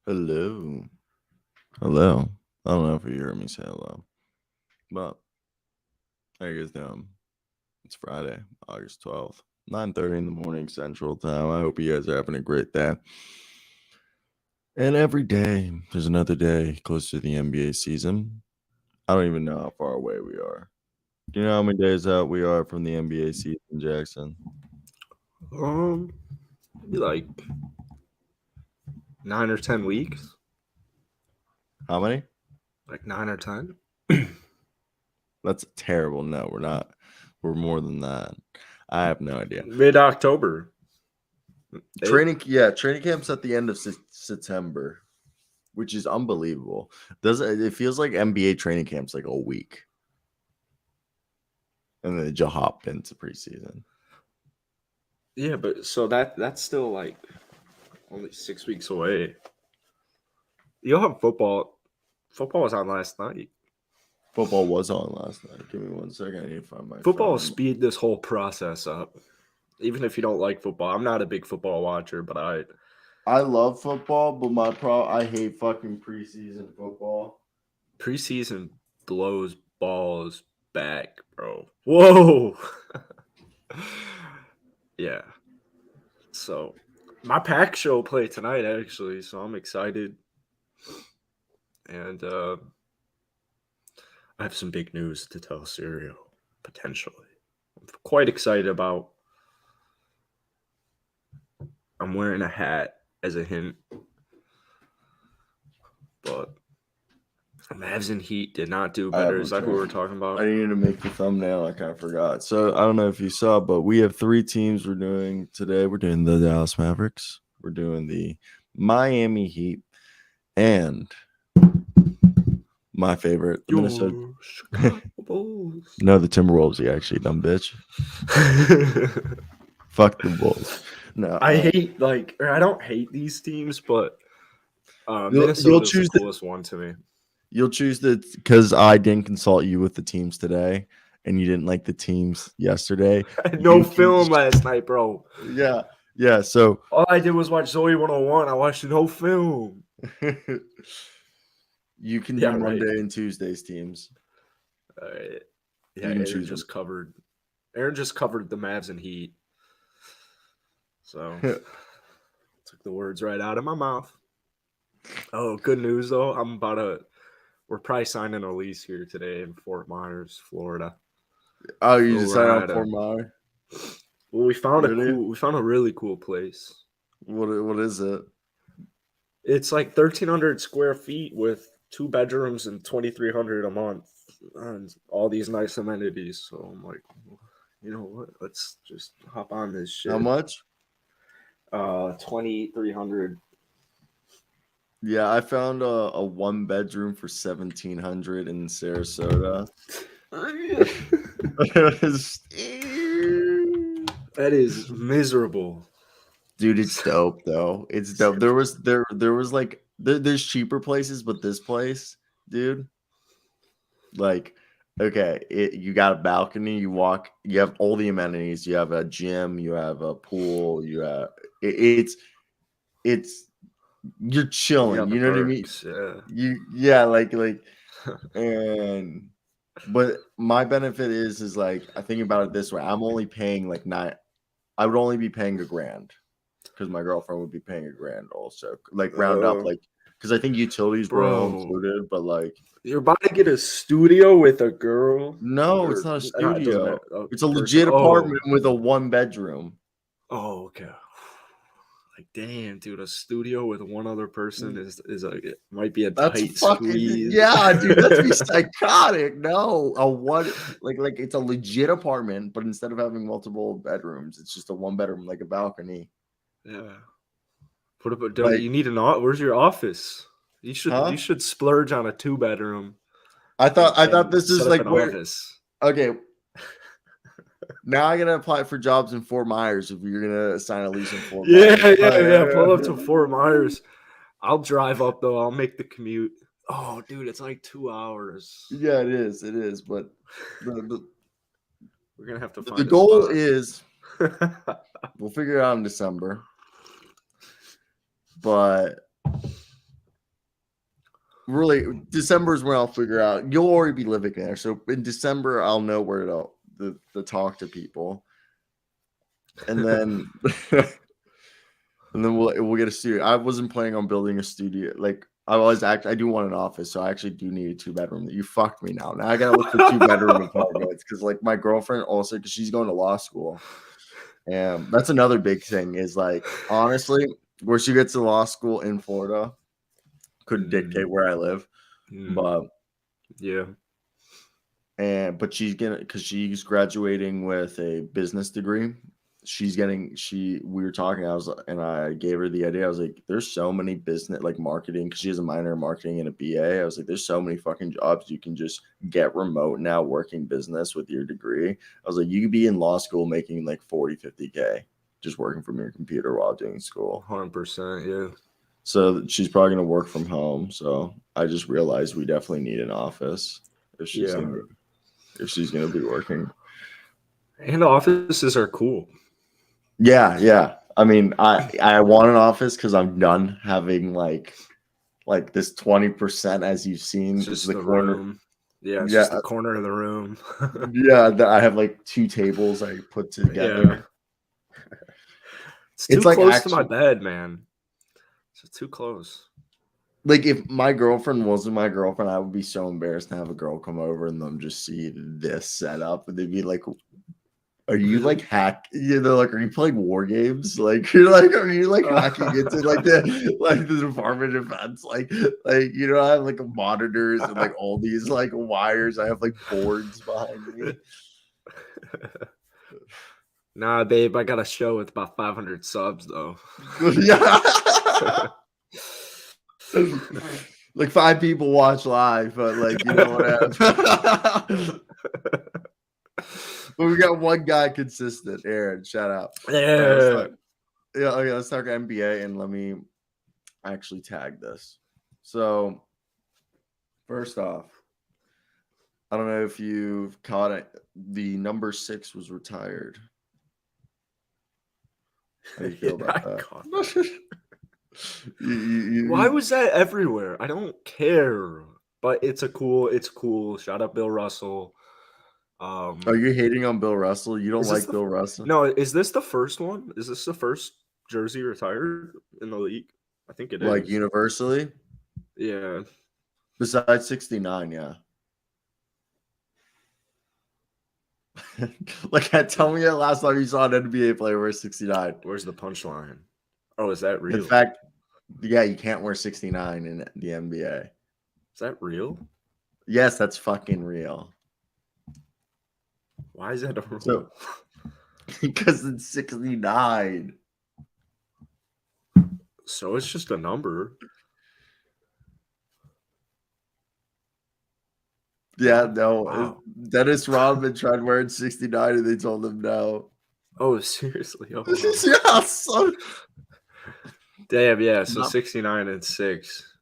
Hello. Hello. I don't know if you heard me say hello, but how you guys doing? It's Friday, August 12th, 9:30 in the morning Central Time. I hope you guys are having a great day. And every day, there's another day close to the NBA season. I don't even know how far away we are. Do you know how many days out we are from the NBA season, Jackson? Maybe like 9 or 10 weeks. How many? Like 9 or 10. That's terrible. No, we're not. We're more than that. I have no idea. Mid-October. Training camp's at the end of September, which is unbelievable. Does it feels like NBA training camp's like a week, and then you'll hop into preseason. Yeah, but so that's still like only 6 weeks away. You'll have football. Football was on last night. Football was on last night. Give me 1 second. I need to find my Football will phone. speed this whole process up. Even if you don't like football, I'm not a big football watcher, but I love football, but I hate fucking preseason football. preseason blows balls back, bro. Whoa. Yeah. So my pack show play tonight actually, so I'm excited. And I have some big news to tell Serial, potentially. I'm quite excited about. I'm wearing a hat as a hint. But Mavs and Heat did not do better. Is that who we're talking about? I needed to make the thumbnail. I kind of forgot. So I don't know if you saw, but we have 3 teams we're doing today. We're doing the Dallas Mavericks. We're doing the Miami Heat, and my favorite, the Minnesota. No, the Timberwolves. You actually dumb bitch. Fuck the Wolves. No, I hate I don't hate these teams, but you'll Minnesota's choose the coolest one to me. You'll choose because I didn't consult you with the teams today, and you didn't like the teams yesterday. I had no film last night, bro. Yeah. So all I did was watch Zoe 101. I watched no film. You can do Monday and Tuesday's teams. All right. Yeah, Aaron just covered the Mavs and Heat. So took the words right out of my mouth. Oh, good news though. We're probably signing a lease here today in Fort Myers, Florida. Oh, you just signed up Fort Myers? Well, we found a really cool place. What is it? It's like 1,300 square feet with 2 bedrooms and 2,300 a month, and all these nice amenities. So I'm like, you know what? Let's just hop on this shit. How much? 2,300. Yeah, I found a 1 bedroom for 1,700 in Sarasota. That is miserable, dude. It's dope though. It's dope. There was like there's cheaper places, but this place, dude, like, okay, you got a balcony. You have all the amenities. You have a gym. You have a pool. You have it's you're chilling. You know perks, what I mean? Yeah. Like and. But my benefit is like, I think about it this way. I'm only paying like I would only be paying $1,000 because my girlfriend would be paying $1,000 also. Like round up, like, because I think utilities were all included, but like, you're about to get a studio with a girl. No, it's not a studio. It's a legit apartment with a 1 bedroom. Oh, okay. Like, damn, dude, a studio with one other person it might be a tight squeeze. Yeah, dude, that'd be psychotic. No, like it's a legit apartment, but instead of having multiple bedrooms, it's just a 1 bedroom, like a balcony. Yeah. You need where's your office? You should splurge on a 2 bedroom. I thought this is like where. Office. Okay. Now I gotta apply for jobs in Fort Myers if you're gonna sign a lease in Fort Myers. Yeah. Pull up to Fort Myers. I'll drive up though. I'll make the commute. Oh, dude, it's like 2 hours. Yeah, it is. It is, but we're gonna have to find. The goal is we'll figure it out in December, but really, December is when I'll figure out. You'll already be living there, so in December I'll know where to talk to people, and then we'll get a studio. I wasn't planning on building a studio. Like I do want an office, so I actually do need a 2-bedroom. You fucked me now. Now I gotta look for 2-bedroom apartments because like my girlfriend also because she's going to law school, and that's another big thing. Is like honestly, where she gets to law school in Florida could dictate where I live, but yeah. But because she's graduating with a business degree. We were talking, I gave her the idea. I was like, there's so many business, like marketing, because she has a minor in marketing and a BA. I was like, there's so many fucking jobs you can just get remote now working business with your degree. I was like, you could be in law school making like 40, 50K just working from your computer while doing school. 100%, yeah. So she's probably going to work from home. So I just realized we definitely need an office if she's going to be working. And offices are cool. Yeah. I mean, I want an office because I'm done having like this 20%, as you've seen. It's just the corner. Room. Yeah, it's just the corner of the room. Yeah, I have like 2 tables I put together. Yeah. It's too close to my bed, man. It's too close. Like if my girlfriend wasn't my girlfriend, I would be so embarrassed to have a girl come over and them just see this setup, and they'd be like, are you like they're like, are you playing war games? Like are you like hacking into like the Department of Defense? Like I have like monitors and like all these like wires. I have like boards behind me. Nah, babe, I got a show with about 500 subs though. Yeah. Like 5 people watch live, but like you know what? But we got one guy consistent. Aaron, shout out. Yeah. Okay, let's talk NBA and let me actually tag this. So, first off, I don't know if you've caught it. The number 6 was retired. How do you feel about that? Why was that everywhere? I don't care, but it's cool. Shout out Bill Russell. Are you hating on Bill Russell? You don't like Bill Russell? No, is this the first one? Is this the first jersey retired in the league? I think it is. Like universally? Yeah. Besides 69, yeah. Like, tell me the last time you saw an NBA player wear 69. Where's the punchline? Oh, is that real? The fact, yeah, you can't wear 69 in the NBA. Is that real? Yes, that's fucking real. Why is that a rule? Because it's 69. So it's just a number. Yeah, no. Wow. Dennis Rodman tried wearing 69 and they told him no. Oh, seriously? Oh, wow. Yeah, so... Damn, yeah. So 69 and 6.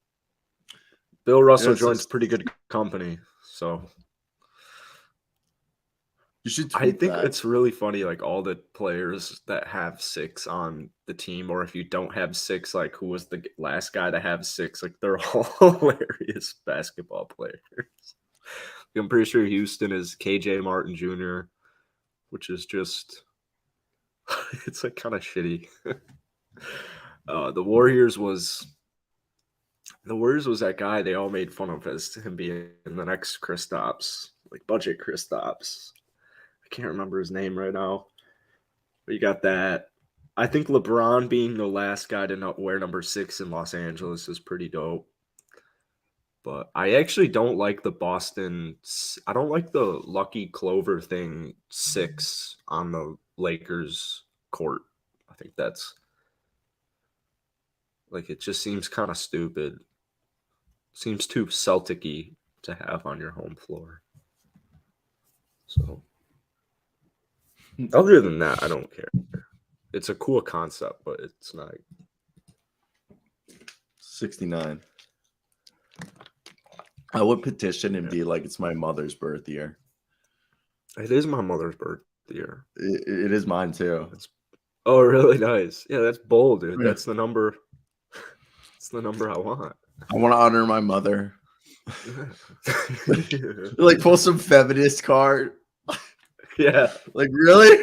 Bill Russell joins pretty good company. So you should. I think it's really funny, like all the players that have 6 on the team, or if you don't have 6, like who was the last guy to have 6? Like they're all hilarious basketball players. I'm pretty sure Houston is KJ Martin Jr., which is just it's like kind of shitty. The Warriors was that guy they all made fun of as him being the next Kristaps, like budget Kristaps. I can't remember his name right now. But you got that. I think LeBron being the last guy to not wear number 6 in Los Angeles is pretty dope. But I actually don't like the Boston. I don't like the Lucky Clover thing 6 on the Lakers court. I think that's like it just seems kind of stupid. Seems too Celtic-y to have on your home floor. So other than that, I don't care. It's a cool concept, but it's not. 69. I would petition and be like, it's my mother's birth year. It is my mother's birth year. It is mine too. Oh, really nice. Yeah, that's bold, dude. Yeah. That's the number. It's the number I want. I want to honor my mother. Like pull some feminist card. Yeah. Like really?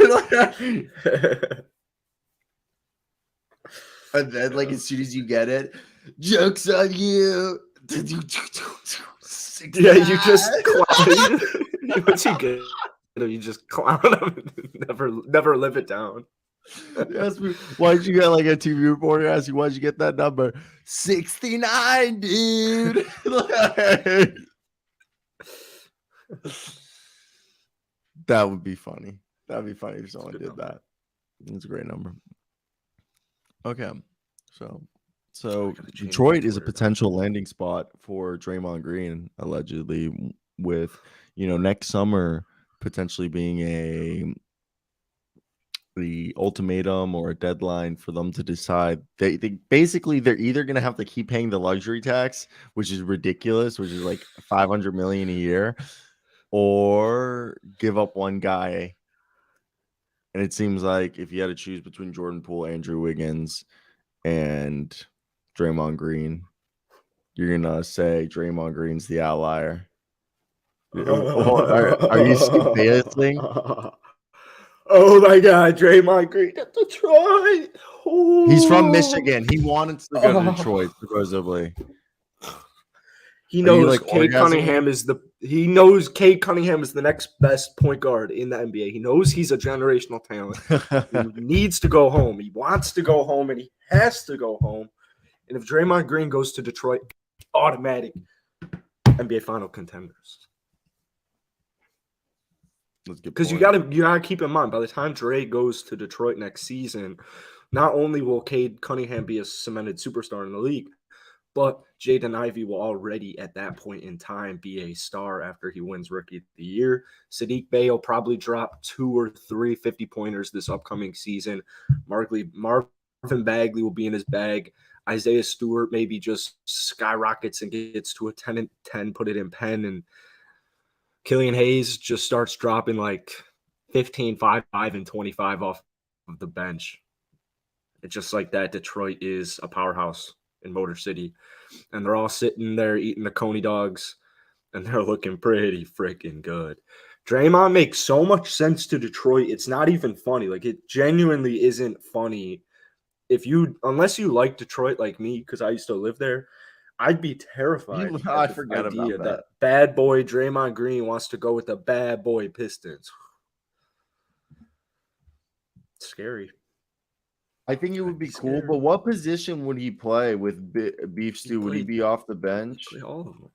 And then like as soon as you get it, joke's on you. Yeah, you just clown. Once you get it, you just clown them and never live it down. Ask me, why'd you get like a TV reporter ask you why'd you get that number? 69, dude. That would be funny. That'd be funny if someone did that. It's a great number. Okay. So Detroit is a potential landing spot for Draymond Green, allegedly, with next summer potentially being the ultimatum or a deadline for them to decide. They basically they're either going to have to keep paying the luxury tax, which is ridiculous, which is like $500 million a year, or give up one guy. And it seems like if you had to choose between Jordan Poole, Andrew Wiggins, and Draymond Green, you're gonna say Draymond Green's the outlier. Are you biasing? Oh my God, Draymond Green at Detroit. Oh. He's from Michigan. He wanted to go to Detroit, supposedly. He knows Cade Cunningham is the next best point guard in the NBA. He knows he's a generational talent. He needs to go home. He wants to go home, and he has to go home. And if Draymond Green goes to Detroit, automatic NBA final contenders. Because you gotta keep in mind, by the time Dre goes to Detroit next season, not only will Cade Cunningham be a cemented superstar in the league, but Jaden Ivey will already at that point in time be a star after he wins Rookie of the Year. Sadiq Bey will probably drop 2 or 3 50-pointers this upcoming season. Marvin Bagley will be in his bag. Isaiah Stewart maybe just skyrockets and gets to a 10 and 10, put it in pen, and Killian Hayes just starts dropping like 15, 5, and 25 off of the bench. It's just like that. Detroit is a powerhouse in Motor City, and they're all sitting there eating the Coney dogs, and they're looking pretty freaking good. Draymond makes so much sense to Detroit. It's not even funny. Like, it genuinely isn't funny. Unless you like Detroit like me, because I used to live there, I'd be terrified. I forgot about that. Bad boy Draymond Green wants to go with the bad boy Pistons. It's scary. I think it would be cool, but what position would he play with Beef Stew? Would he be off the bench? He'd play all of them.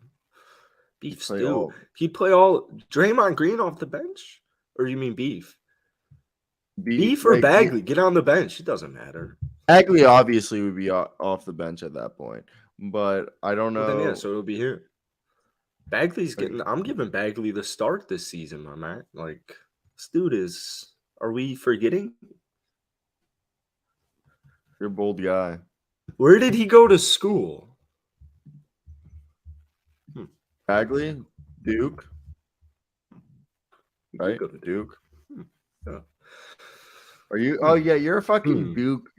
Beef Stew. He'd play all Draymond Green off the bench? Or you mean Beef? Beef or Bagley? Get on the bench. It doesn't matter. Bagley obviously would be off the bench at that point, but I don't know. Well, then, so it'll be here. I'm giving Bagley the start this season, my man. Like, this dude is. Are we forgetting? You're a bold guy. Where did he go to school? Bagley? Duke? Right? Duke? Yeah. Are you? Oh, yeah, you're a fucking Duke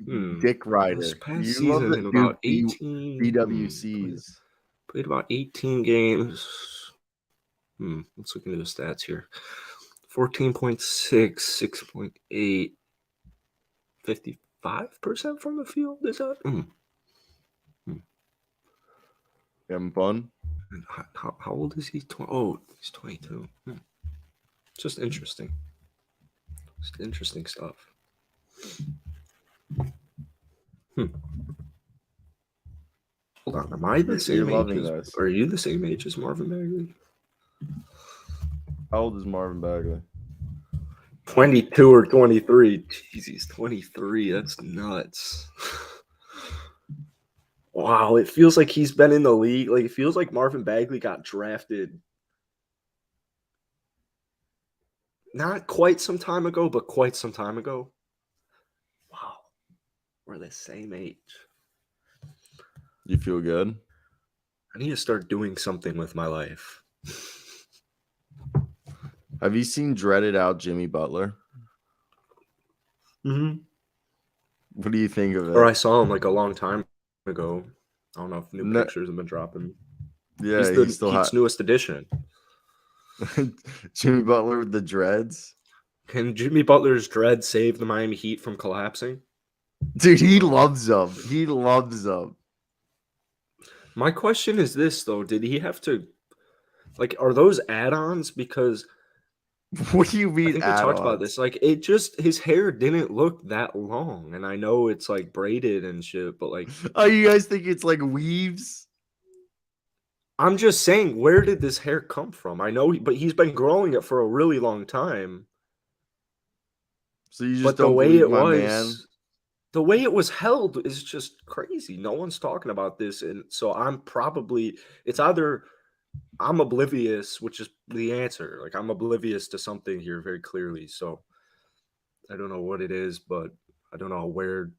dick rider. You love the Duke about 18 BWCs. Played about 18 games. Let's look into the stats here. 14.6, 6.8, 55% from the field. Is that? Having fun? How old is he? He's 22. Just interesting. Just interesting stuff. Hold on. Am I the same age? Are you the same age as Marvin Bagley? How old is Marvin Bagley? 22 or 23. Jeez, he's 23. That's nuts. Wow, it feels like he's been in the league. Like, it feels like Marvin Bagley got drafted not quite some time ago, but quite some time ago. Wow. We're the same age. You feel good? I need to start doing something with my life. Have you seen dreaded out Jimmy Butler? Mm-hmm. What do you think of it? Or I saw him like a long time ago. I don't know if new pictures have been dropping. Yeah, He's the Heat's newest addition. Jimmy Butler with the dreads. Can Jimmy Butler's dread save the Miami Heat from collapsing? Dude, he loves them. He loves them. My question is this, though. Did he have to, like, are those add-ons? Because what do you mean I think we talked about this. Like, it just, his hair didn't look that long. And I know it's, like, braided and shit, but, like. Oh, you guys think it's, like, weaves? I'm just saying, where did this hair come from? I know, but he's been growing it for a really long time. So you just don't believe my man? The way it was held is just crazy. No one's talking about this. And so it's either I'm oblivious, which is the answer. Like, I'm oblivious to something here very clearly. So I don't know what it is, but I don't know where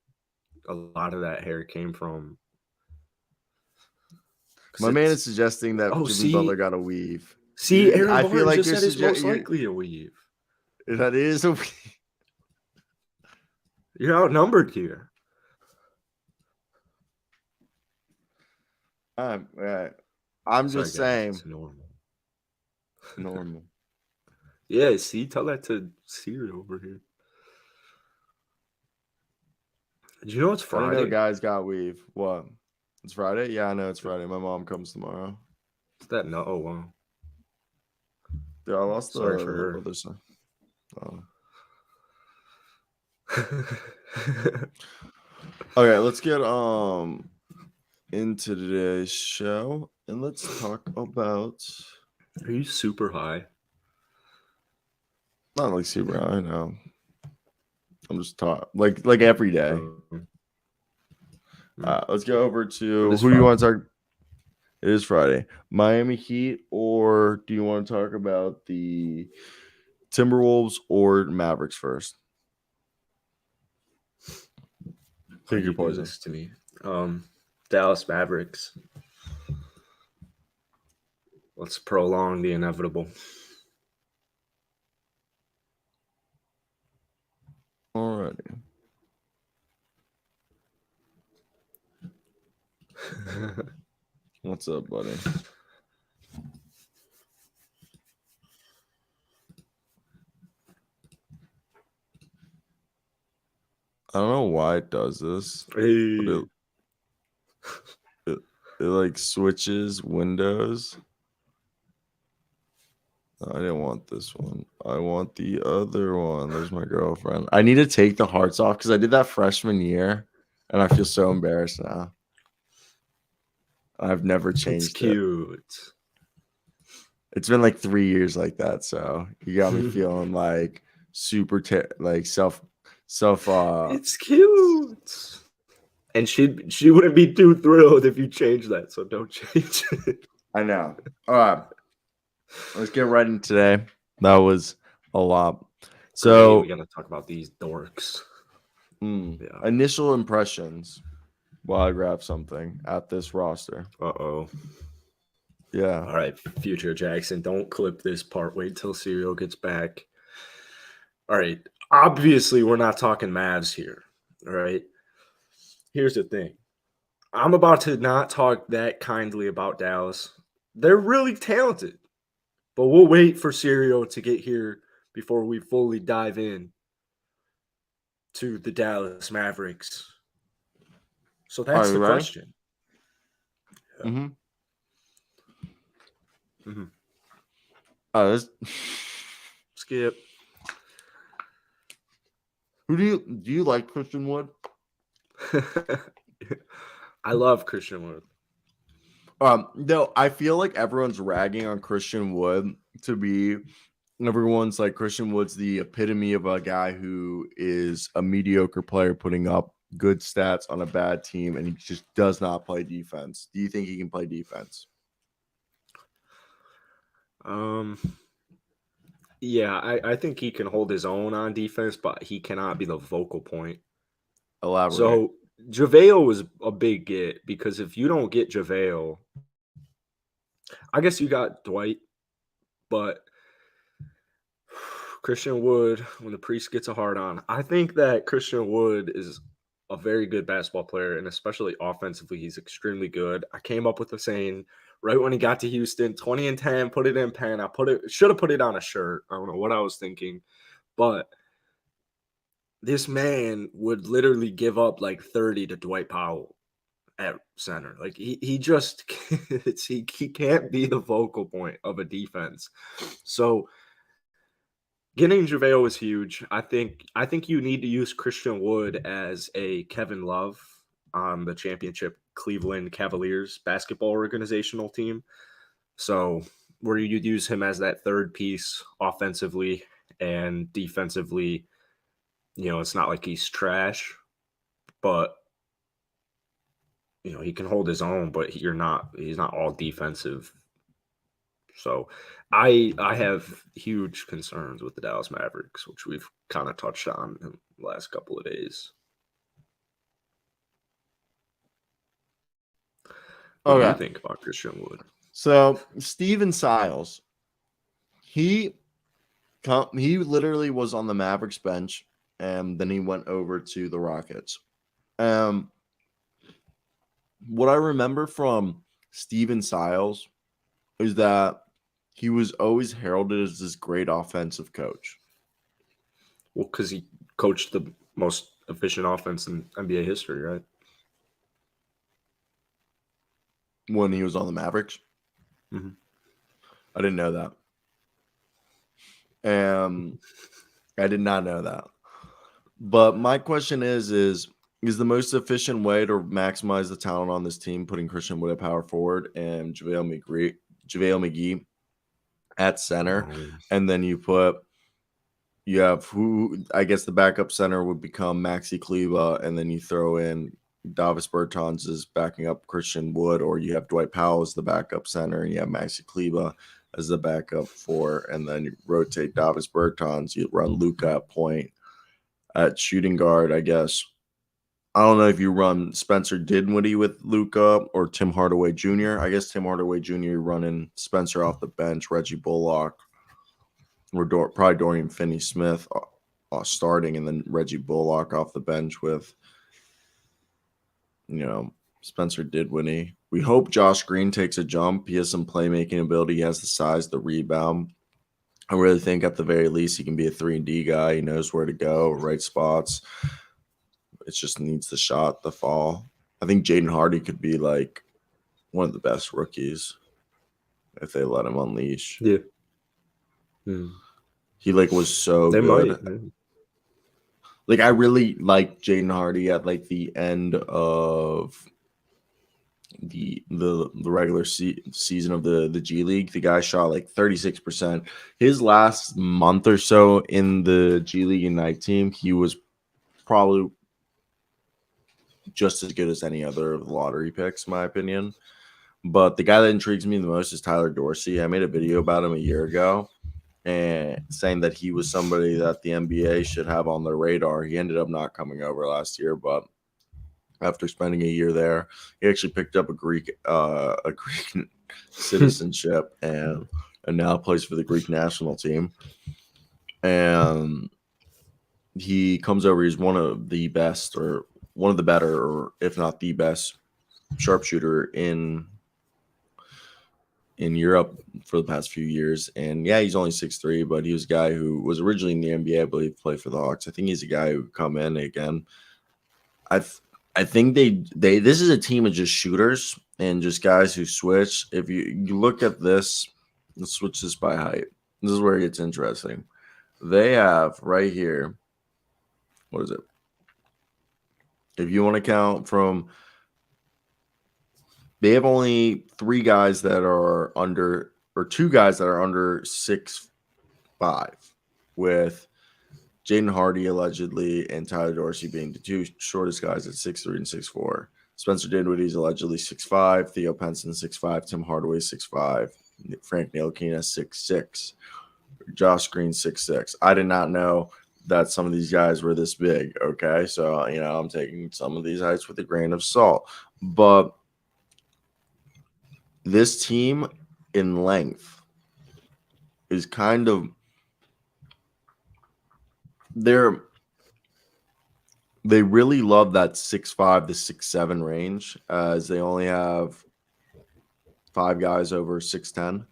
a lot of that hair came from. My man is suggesting that Jimmy Butler got a weave. See, Aaron I feel like just said it's most likely a weave. That is a weave. You're outnumbered here. I'm just saying. It's normal. Normal. Yeah, see, tell that to Siri over here. Did you know it's Friday? I know guys got weave. What? It's Friday? Yeah, I know it's Friday. My mom comes tomorrow. Is that no? Oh, wow. Dude, I lost Sorry for her. Other side. Okay, let's get into today's show and let's talk about. Are you super high? Not like super high, no. I'm just talking like every day. Let's go over to who do you want to talk? It is Friday. Miami Heat, or do you want to talk about the Timberwolves or Mavericks first? Take your poison. This to me. Dallas Mavericks. Let's prolong the inevitable. Alrighty. What's up, buddy? I don't know why it does this. Hey. It like switches windows. I didn't want this one. I want the other one. There's my girlfriend. I need to take the hearts off because I did that freshman year, and I feel so embarrassed now. I've never changed it's cute. It's been like 3 years like that, so you got me feeling like super self. It's cute. And she wouldn't be too thrilled if you changed that, so don't change it. I know. All right. Let's get right into today. That was a lot. So we gotta talk about these dorks. Yeah. Initial impressions while I grab something at this roster. Yeah. All right, future Jackson, don't clip this part. Wait till Serial gets back. All right. Obviously, we're not talking Mavs here. All right. Here's the thing. I'm about to not talk that kindly about Dallas. They're really talented. But we'll wait for Serial to get here before we fully dive in to the Dallas Mavericks. So that's the question. Yeah. This... Skip. Who do you like Christian Wood? I love Christian Wood. No, I feel like everyone's ragging on Christian Wood to be. Everyone's like Christian Wood's the epitome of a guy who is a mediocre player putting up good stats on a bad team, and he just does not play defense. Do you think he can play defense? Yeah, I think he can hold his own on defense, but he cannot be the vocal point. Elaborate. So JaVale was a big get because if you don't get JaVale, I guess you got Dwight, but Christian Wood, when the priest gets a hard on, I think that Christian Wood is a very good basketball player, and especially offensively, he's extremely good. I came up with a saying right when he got to Houston, 20 and 10, put it in pen. I should have put it on a shirt. I don't know what I was thinking, but this man would literally give up like 30 to Dwight Powell at center. Like he just he can't be the focal point of a defense. So getting JaVale is huge. I think you need to use Christian Wood as a Kevin Love on the championship Cleveland Cavaliers basketball organizational team. So where you use him as that third piece offensively and defensively, it's not like he's trash, but he can hold his own, but he's not all defensive. So I have huge concerns with the Dallas Mavericks, which we've kind of touched on in the last couple of days. What do you think about Christian Wood? So Steven Siles, he literally was on the Mavericks bench, and then he went over to the Rockets. What I remember from Steven Siles is that he was always heralded as this great offensive coach. Well, because he coached the most efficient offense in NBA history, right? When he was on the Mavericks? Mm-hmm. I didn't know that. I did not know that. But my question is the most efficient way to maximize the talent on this team putting Christian Wood at power forward and JaVale McGee at center, and then you have who I guess the backup center would become Maxi Kleber, and then you throw in Davis Bertans as backing up Christian Wood, or you have Dwight Powell as the backup center, and you have Maxi Kleber as the backup four, and then you rotate Davis Bertans. You run Luka at point, at shooting guard, I guess. I don't know if you run Spencer Dinwiddie with Luka or Tim Hardaway Jr. I guess Tim Hardaway Jr. running Spencer off the bench, Reggie Bullock, or probably Dorian Finney-Smith starting, and then Reggie Bullock off the bench with, Spencer Dinwiddie. We hope Josh Green takes a jump. He has some playmaking ability. He has the size, the rebound. I really think at the very least he can be a 3-and-D guy. He knows where to go, right spots. It just needs the shot, the fall. I think Jaden Hardy could be like one of the best rookies if they let him unleash. Yeah. He was so good. Might. I really liked Jaden Hardy at the end of the regular season of the G League. The guy shot 36%. His last month or so in the G League Ignite team, he was probably just as good as any other of the lottery picks, in my opinion. But the guy that intrigues me the most is Tyler Dorsey. I made a video about him a year ago and saying that he was somebody that the NBA should have on their radar. He ended up not coming over last year, but after spending a year there, he actually picked up a Greek citizenship and now plays for the Greek national team. And he comes over. He's one of the best, or one of the better, or if not the best sharpshooter in Europe for the past few years. And yeah, he's only 6'3", but he was a guy who was originally in the NBA, I believe, played for the Hawks. I think he's a guy who would come in again. I think this is a team of just shooters and just guys who switch. If you look at this, let's switch this by height. This is where it gets interesting. They have right here, what is it? If you want to count from, they have only 3 guys that are under, or 2 guys that are under 6'5", with Jaden Hardy allegedly and Tyler Dorsey being the 2 shortest guys at 6'3" and 6'4". Spencer Dinwiddie is allegedly 6'5", Theo Penson 6'5", Tim Hardaway 6'5", Frank Ntilikina 6'6", Josh Green 6'6". I did not know that some of these guys were this big. Okay, so I'm taking some of these heights with a grain of salt, but this team in length is kind of They really love that 6'5" to 6'7" range, as they only have 5 guys over 6'10",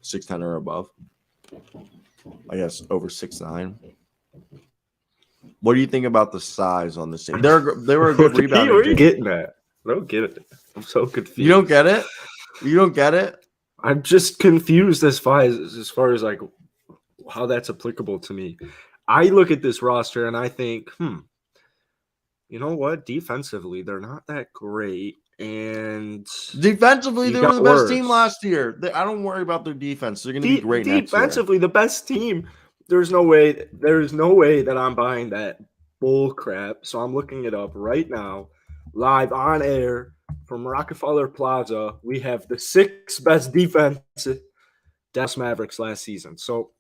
6'10" or above. I guess over 6'9". What do you think about the size on this team? They were a good rebounding Where are you team. getting at? I don't get it. I'm so confused. You don't get it? You don't get it? I'm just confused as far as like how that's applicable to me. I look at this roster and I think, you know what? Defensively, they're not that great. And defensively, they were the best team last year. I don't worry about their defense. They're going to be great next year. Defensively, the best team. There's no way that I'm buying that bull crap. So I'm looking it up right now, live on air from Rockefeller Plaza. We have the 6th best defense Dallas Mavericks last season. So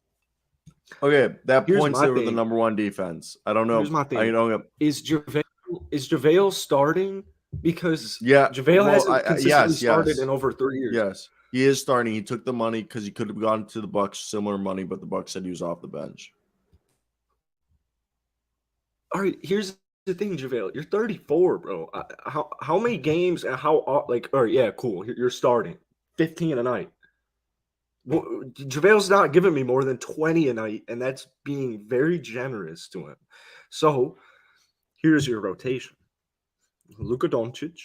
okay, that points they were the number 1 defense. I don't know. Here's my thing. Is JaVale starting? Because JaVale hasn't consistently started in over 3 years. Yes, he is starting. He took the money because he could have gone to the Bucks, similar money, but the Bucks said he was off the bench. All right, here's the thing, JaVale. You're 34, bro. How many games and how all right, yeah, cool. You're starting 15 a night. Well, JaVale's not giving me more than 20 a night, and that's being very generous to him. So here's your rotation. Luka Doncic.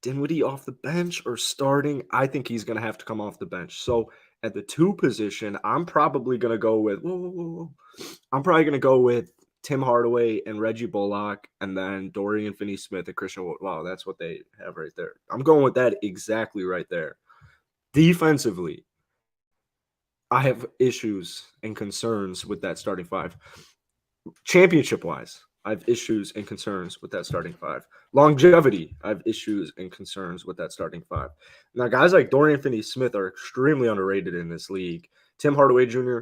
Dinwiddie off the bench or starting? I think he's going to have to come off the bench. So at the 2 position, I'm probably going to go with I'm probably going to go with Tim Hardaway and Reggie Bullock, and then Dorian Finney-Smith and Christian Wood. Wow, that's what they have right there. I'm going with that exactly right there. Defensively, I have issues and concerns with that starting 5. Championship-wise, I have issues and concerns with that starting 5. Longevity, I have issues and concerns with that starting 5. Now, guys like Dorian Finney-Smith are extremely underrated in this league. Tim Hardaway Jr.,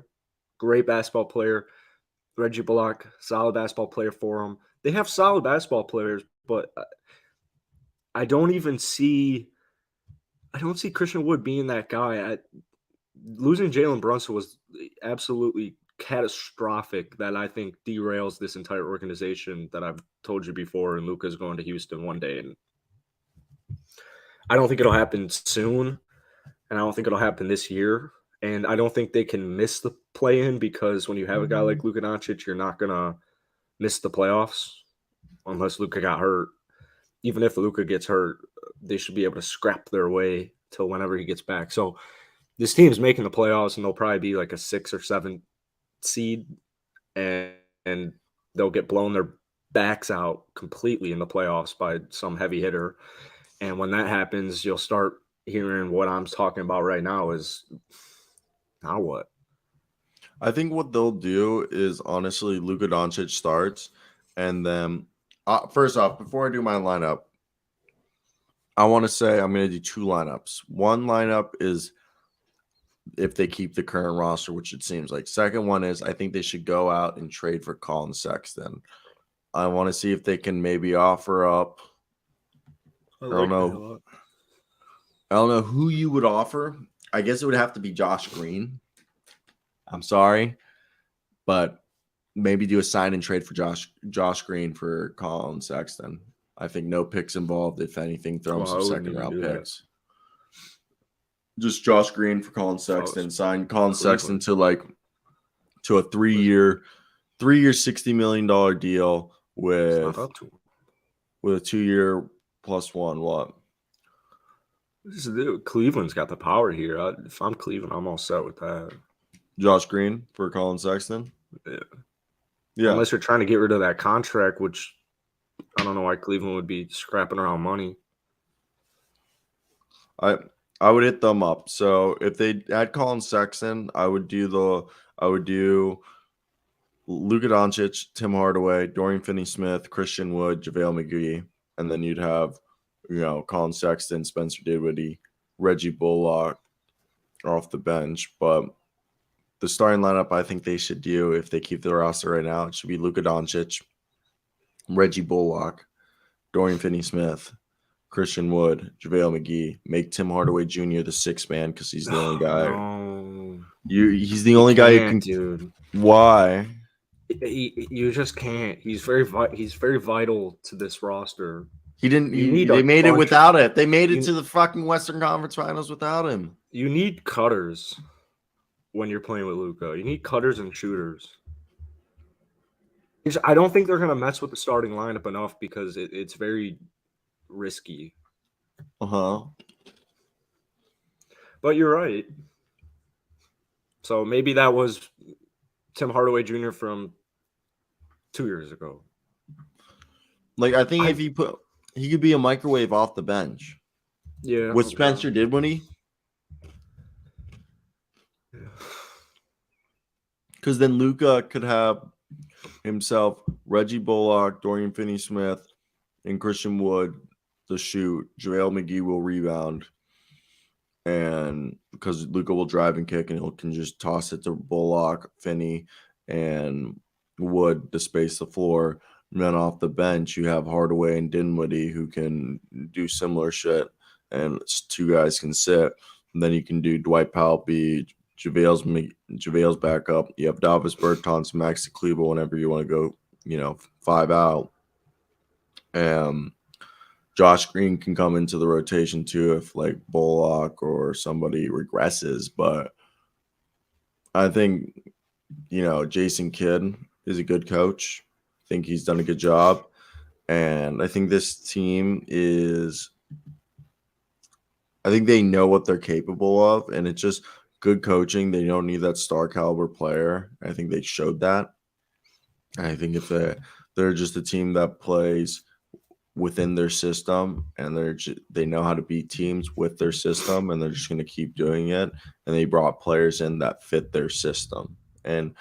great basketball player. Reggie Bullock, solid basketball player for them. They have solid basketball players, but I don't see Christian Wood being that guy. Losing Jalen Brunson was absolutely catastrophic that I think derails this entire organization that I've told you before, and Luka's going to Houston one day. And I don't think it'll happen soon, and I don't think it'll happen this year. And I don't think they can miss the play-in because when you have a guy like Luka Doncic, you're not going to miss the playoffs unless Luka got hurt. Even if Luka gets hurt, they should be able to scrap their way till whenever he gets back. So this team's making the playoffs, and they'll probably be like a 6 or 7 seed, and they'll get blown their backs out completely in the playoffs by some heavy hitter. And when that happens, you'll start hearing what I'm talking about right now is now what? I think what they'll do is, honestly, Luka Doncic starts, and then first off, before I do my lineup, I want to say I'm going to do 2 lineups. One lineup is if they keep the current roster, which it seems like. Second one is I think they should go out and trade for Colin Sexton. I want to see if they can maybe offer up. I don't know who you would offer. I guess it would have to be Josh Green. I'm sorry, but maybe do a sign and trade for Josh Green for Colin Sexton. I think no picks involved. If anything, throw him some second round picks. Just Josh Green for Colin Sexton. Sign Colin Sexton to a 3-year, $60 million deal with a 2-year +1. What? Cleveland's got the power here. If I'm Cleveland, I'm all set with that. Josh Green for Colin Sexton? Yeah. Unless you're trying to get rid of that contract, which I don't know why Cleveland would be scrapping around money. I would hit them up. So if they add Colin Sexton, I would do Luka Doncic, Tim Hardaway, Dorian Finney-Smith, Christian Wood, JaVale McGee, and then you'd have, Colin Sexton, Spencer Dinwiddie, Reggie Bullock off the bench. But the starting lineup I think they should do, if they keep the roster right now, it should be Luka Doncic, Reggie Bullock, Dorian Finney-Smith, Christian Wood, JaVale McGee. Make Tim Hardaway Jr. the 6th man because he's the only guy. He's the only guy who can. Dude. Why? You just can't. He's very vital to this roster. He didn't. They made it without it. They made it to the fucking Western Conference Finals without him. You need cutters when you're playing with Luka. You need cutters and shooters. I don't think they're gonna mess with the starting lineup enough because it's very risky. But you're right. So maybe that was Tim Hardaway Jr. from 2 years ago. Like, I think if he could be a microwave off the bench. Yeah. What Spencer did when he. Because then Luka could have himself, Reggie Bullock, Dorian Finney-Smith, and Christian Wood to shoot. JaVale McGee will rebound. And because Luka will drive and kick, and he can just toss it to Bullock, Finney, and Wood to space the floor. And then off the bench, you have Hardaway and Dinwiddie who can do similar shit, and two guys can sit. And then you can do Dwight Powell be JaVale's backup. You have Davis Bertans, Maxi Kleber whenever you want to go, 5 out. Josh Green can come into the rotation too if like Bullock or somebody regresses. But I think, Jason Kidd is a good coach. I think he's done a good job. And I think this team I think they know what they're capable of. And it's just good coaching. They don't need that star caliber player. I think they showed that. I think if they're just a team that plays within their system, and they know how to beat teams with their system, and they're just going to keep doing it. And they brought players in that fit their system. And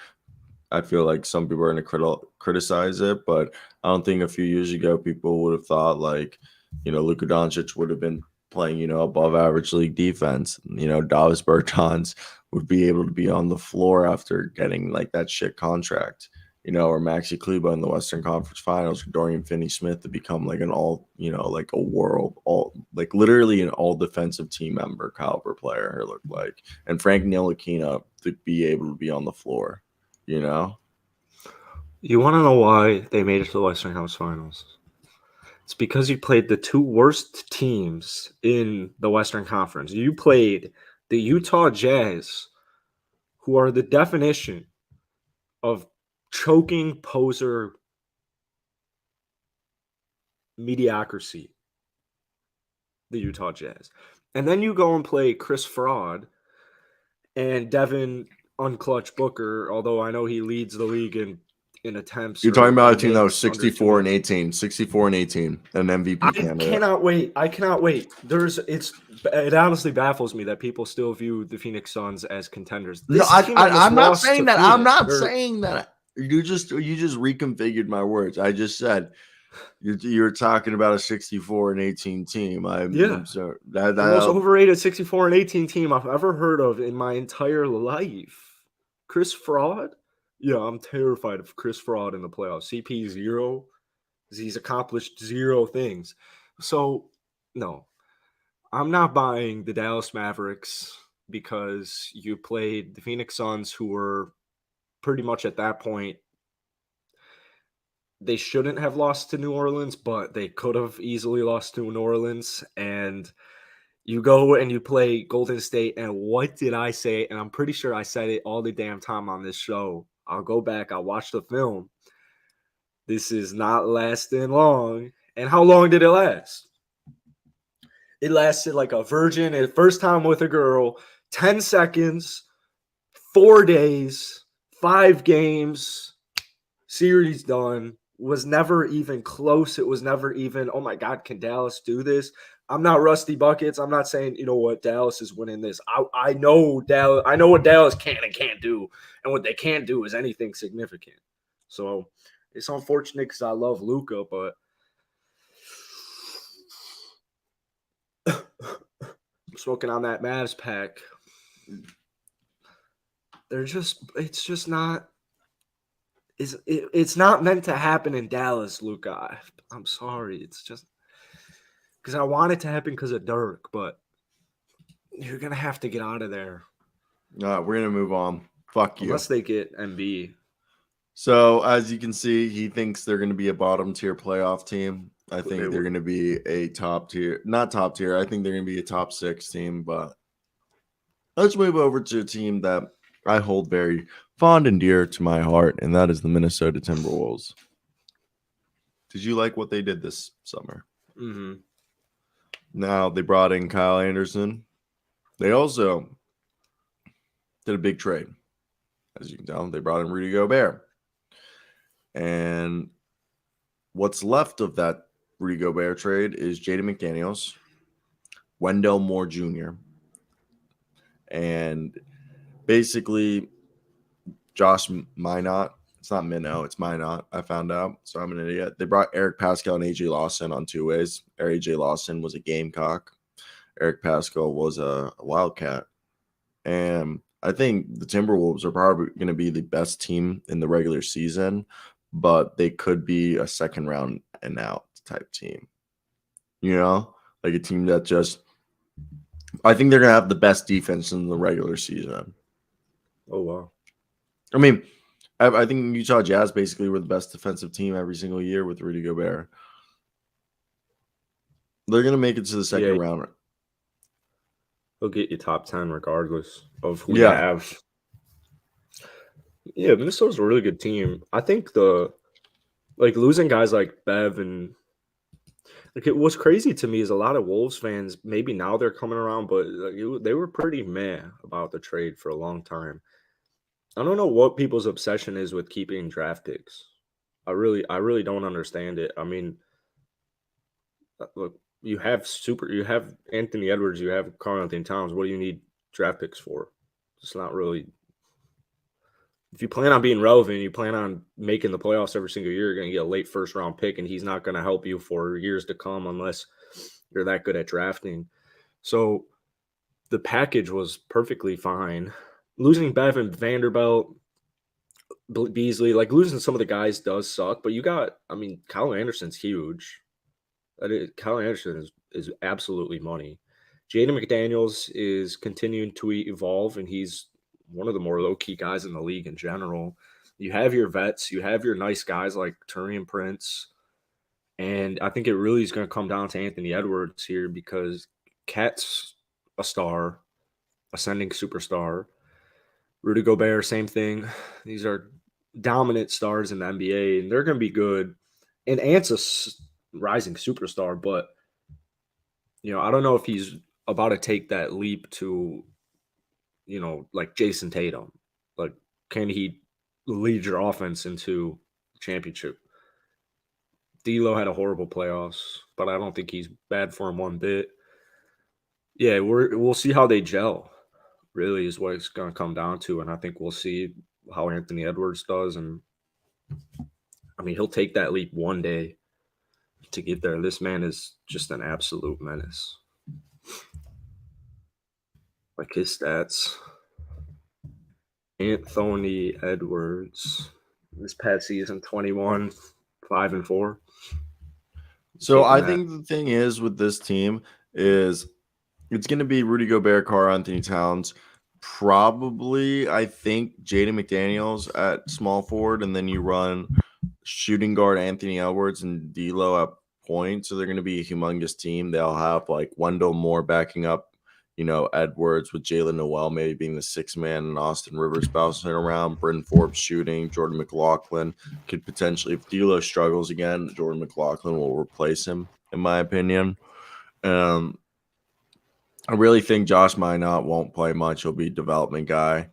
I feel like some people are going to criticize it, but I don't think a few years ago people would have thought like, Luka Doncic would have been playing, above average league defense. Davis Bertans would be able to be on the floor after getting like that shit contract. Or Maxi Kleber in the Western Conference Finals, or Dorian Finney-Smith to become like an literally an all defensive team member caliber player, it looked like. And Frank Ntilikina to be able to be on the floor, You want to know why they made it to the Western Conference Finals? It's because you played the two worst teams in the Western Conference. You played the Utah Jazz, who are the definition of choking poser mediocrity, the Utah Jazz. And then you go and play Chris Fraud and Devin Unclutch Booker, although I know he leads the league in attempts. You're talking about a team that was 64 and 18, an MVP candidate. I cannot wait. It honestly baffles me that people still view the Phoenix Suns as contenders. I'm not saying that. I'm not saying that. You just reconfigured my words. I just said you're talking about a 64 and 18 team. I'm sorry. The most overrated 64 and 18 team I've ever heard of in my entire life. Chris Fraud? Yeah, I'm terrified of Chris Fraud in the playoffs. CP 0. He's accomplished 0 things. So, no. I'm not buying the Dallas Mavericks because you played the Phoenix Suns, who were pretty much at that point, they shouldn't have lost to New Orleans, but they could have easily lost to New Orleans. And you go and you play Golden State, and what did I say? And I'm pretty sure I said it all the damn time on this show. I'll go back. I'll watch the film. This is not lasting long. And how long did it last? It lasted like a virgin. And first time with a girl, 10 seconds, 4 days, 5 games, series done. Was never even close. It was never even, oh my God, can Dallas do this? I'm not Rusty Buckets. I'm not saying, Dallas is winning this. I know Dallas. I know what Dallas can and can't do. And what they can't do is anything significant. So it's unfortunate because I love Luka, but I'm smoking on that Mavs pack. It's just not. It's not meant to happen in Dallas, Luka. I'm sorry. It's just because I want it to happen because of Dirk, but you're going to have to get out of there. We're gonna move on. Fuck you. Unless they get MB. So as you can see, he thinks they're going to be a bottom tier playoff team. I think they're going to be a top tier, not top tier. I think they're going to be a top 6 team. But let's move over to a team that I hold very fond and dear to my heart, and that is the Minnesota Timberwolves. Did you like what they did this summer? Mm-hmm. Now they brought in Kyle Anderson. They also did a big trade. As you can tell, they brought in Rudy Gobert. And what's left of that Rudy Gobert trade is Jaden McDaniels, Wendell Moore Jr., and basically Josh Minot. It's not Minot, it's Minot. I found out, so I'm an idiot. They brought Eric Pascal and AJ Lawson on 2 ways. AJ Lawson was a Gamecock. Eric Pascal was a Wildcat. And I think the Timberwolves are probably going to be the best team in the regular season, but they could be a second round and out type team. You know, like a team that just, I think they're going to have the best defense in the regular season. Oh, wow. I mean, I think Utah Jazz basically were the best defensive team every single year with Rudy Gobert. They're going to make it to the second round. They'll get you top 10 regardless of who you have. Yeah, Minnesota's a really good team. I think losing guys like Bev and what's crazy to me is a lot of Wolves fans, maybe now they're coming around, but they were pretty meh about the trade for a long time. I don't know what people's obsession is with keeping draft picks. I really don't understand it. I mean, look, you have Anthony Edwards, you have Karl-Anthony Towns. What do you need draft picks for? It's not really. If you plan on being relevant, you plan on making the playoffs every single year, you're going to get a late first round pick, and he's not going to help you for years to come unless you're that good at drafting. So the package was perfectly fine. Losing Bev and Vanderbilt, Beasley, losing some of the guys does suck, but Kyle Anderson's huge. Kyle Anderson is absolutely money. Jaden McDaniels is continuing to evolve, and he's one of the more low-key guys in the league in general. You have your vets. You have your nice guys like Taurean Prince. And I think it really is going to come down to Anthony Edwards here because Cat's a star, ascending superstar. Rudy Gobert, same thing. These are dominant stars in the NBA, and they're going to be good. And Ant's a rising superstar, but, I don't know if he's about to take that leap to, like Jason Tatum. Like, can he lead your offense into championship? D'Lo had a horrible playoffs, but I don't think he's bad for him one bit. Yeah, we'll see how they gel. Really is what it's going to come down to, and I think we'll see how Anthony Edwards does. And he'll take that leap one day to get there. This man is just an absolute menace. Like his stats. Anthony Edwards this past season, 21, 5-4. So I think the thing is with this team is it's going to be Rudy Gobert, Karl-Anthony Towns, probably I think Jaden McDaniels at small forward, and then you run shooting guard Anthony Edwards and D'Lo at point. So they're going to be a humongous team. They'll have like Wendell Moore backing up, Edwards with Jalen Noel maybe being the 6th man and Austin Rivers bouncing around, Bryn Forbes shooting, Jordan McLaughlin could potentially, if D'Lo struggles again, Jordan McLaughlin will replace him, in my opinion. I really think Josh Minot won't play much. He'll be a development guy.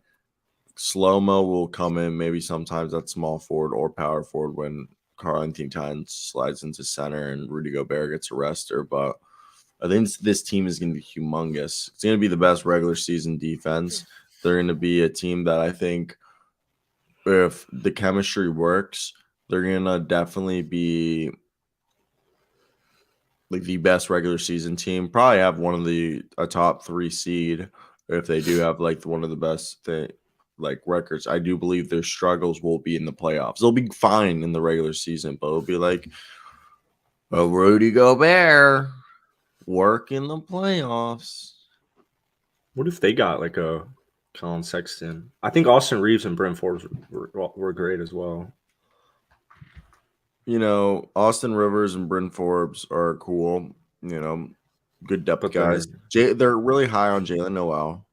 Slow-mo will come in maybe sometimes at small forward or power forward when Karl-Anthony Towns slides into center and Rudy Gobert gets a rester. But I think this team is going to be humongous. It's going to be the best regular season defense. They're going to be a team that I think if the chemistry works, they're going to definitely be like the best regular season team. Probably have a top 3 seed if they do have like one of the best records. I do believe their struggles will be in the playoffs. They'll be fine in the regular season, but it'll be like Rudy Gobert work in the playoffs. What if they got like a Colin Sexton. I think Austin Reeves and Bryn Forbes were great as well. You know, Austin Rivers and Bryn Forbes are cool. You know, good depth but guys. They're really high on Jalen Noel.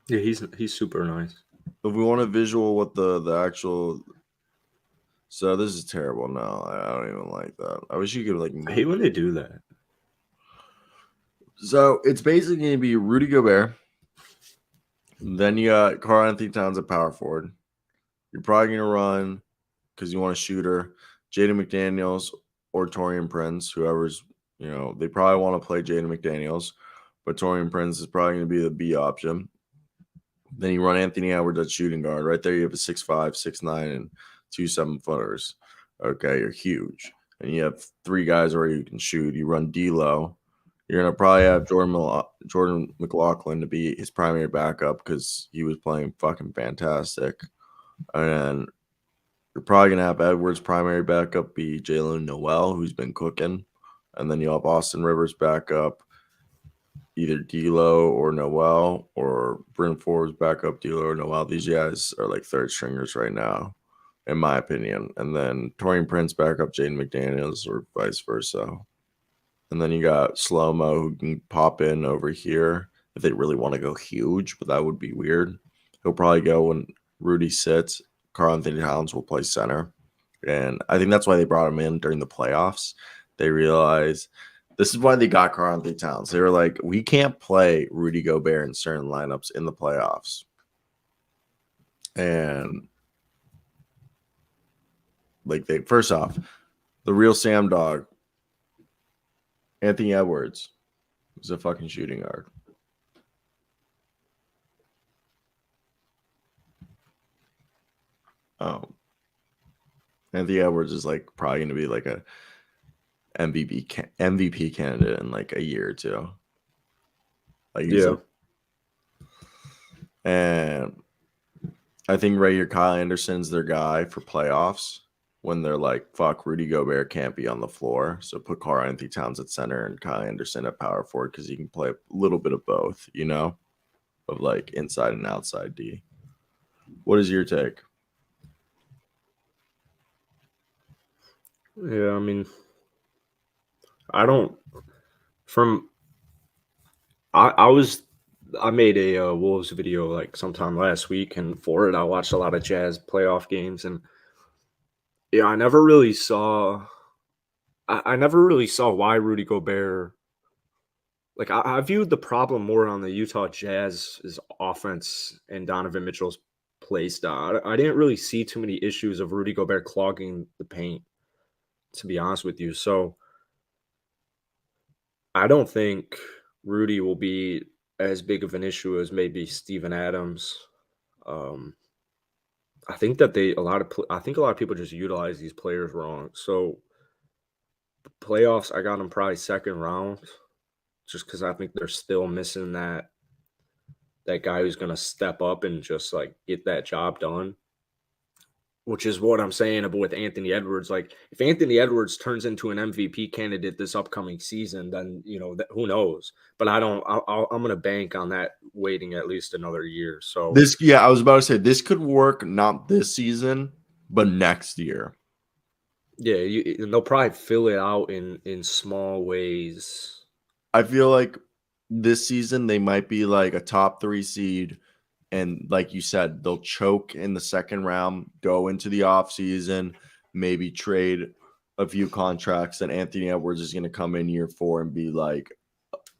Yeah, he's super nice. If we want a visual what the actual, so this is terrible. No, I don't even like that. I wish you could like. I hate when they do that. So it's basically going to be Rudy Gobert. Then you got Karl-Anthony Towns at power forward. You're probably going to run because you want a shooter, Jaden McDaniels or Taurean Prince, whoever's, you know, they probably want to play Jaden McDaniels, but Taurean Prince is probably going to be the B option. Then you run Anthony Edwards at shooting guard. Right there, you have a 6'5", 6'9", and 2 7-footers. Okay, you're huge. And you have 3 guys already who can shoot. You run D'Lo. You're going to probably have Jordan McLaughlin to be his primary backup because he was playing fucking fantastic. And you're probably going to have Edwards' primary backup be Jalen Noel, who's been cooking. And then you'll have Austin Rivers backup, either D'Lo or Noel, or Bryn Forbes backup D'Lo or Noel. These guys are like third stringers right now, in my opinion. And then Taurean Prince backup Jaden McDaniels or vice versa. And then you got Slow-Mo who can pop in over here if they really want to go huge, but that would be weird. He'll probably go when Rudy sits. Karl-Anthony Towns will play center. And I think that's why they brought him in during the playoffs. They realized this is why they got Karl-Anthony Towns. They were like, we can't play Rudy Gobert in certain lineups in the playoffs. And like first off, the real Sam Dog, Anthony Edwards, is a fucking shooting guard. Anthony Edwards is like probably going to be like a MVP candidate in like a year or two. Like and I think right here, Kyle Anderson's their guy for playoffs when they're like, fuck, Rudy Gobert can't be on the floor. So put Karl-Anthony Towns at center and Kyle Anderson at power forward because he can play a little bit of both, you know, of like inside and outside D. What is your take? Yeah, I mean, I made a Wolves video like sometime last week, and for it I watched a lot of Jazz playoff games, and yeah, I never really saw why Rudy Gobert. Like I viewed the problem more on the Utah Jazz's offense and Donovan Mitchell's play style. I didn't really see too many issues of Rudy Gobert clogging the paint, to be honest with you. So I don't think Rudy will be as big of an issue as maybe Steven Adams. I think that a lot of people just utilize these players wrong. So playoffs, I got them probably second round, just because I think they're still missing that guy who's going to step up and just like get that job done. Which is what I'm saying with Anthony Edwards. Like, if Anthony Edwards turns into an MVP candidate this upcoming season, then, you know, who knows? But I'm going to bank on that waiting at least another year. So I was about to say this could work not this season, but next year. Yeah, they'll probably fill it out in small ways. I feel like this season they might be like a top 3 seed. And like you said, they'll choke in the second round, go into the offseason, maybe trade a few contracts. And Anthony Edwards is going to come in year 4 and be like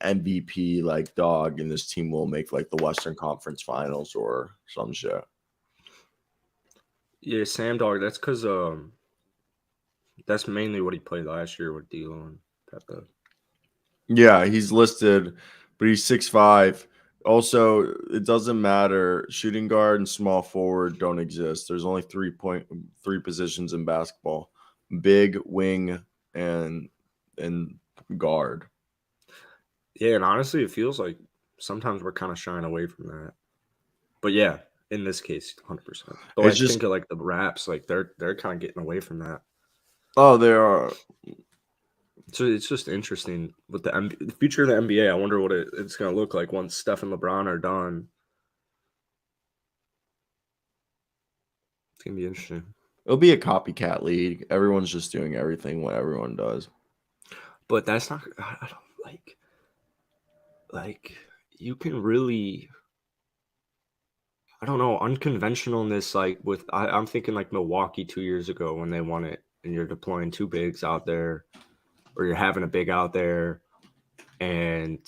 MVP, like dog. And this team will make like the Western Conference Finals or some shit. Yeah, Sam Dog. That's because that's mainly what he played last year with D'Lo and Pepe. Yeah, he's listed, but he's 6'5". Also, it doesn't matter. Shooting guard and small forward don't exist. There's only 3 positions in basketball: big, wing, and guard. Yeah, and honestly, it feels like sometimes we're kind of shying away from that. But yeah, in this case, 100%. But I just think of like the Raps, like they're kind of getting away from that. Oh, they are. So it's just interesting with the future of the NBA. I wonder what it's going to look like once Steph and LeBron are done. gonna be interesting. It'll be a copycat league. Everyone's just doing everything what everyone does. But that's not. I don't like. You can really. I don't know, unconventionalness. Like I'm thinking like Milwaukee 2 years ago when they won it, and you're deploying two bigs out there, or you're having a big out there, and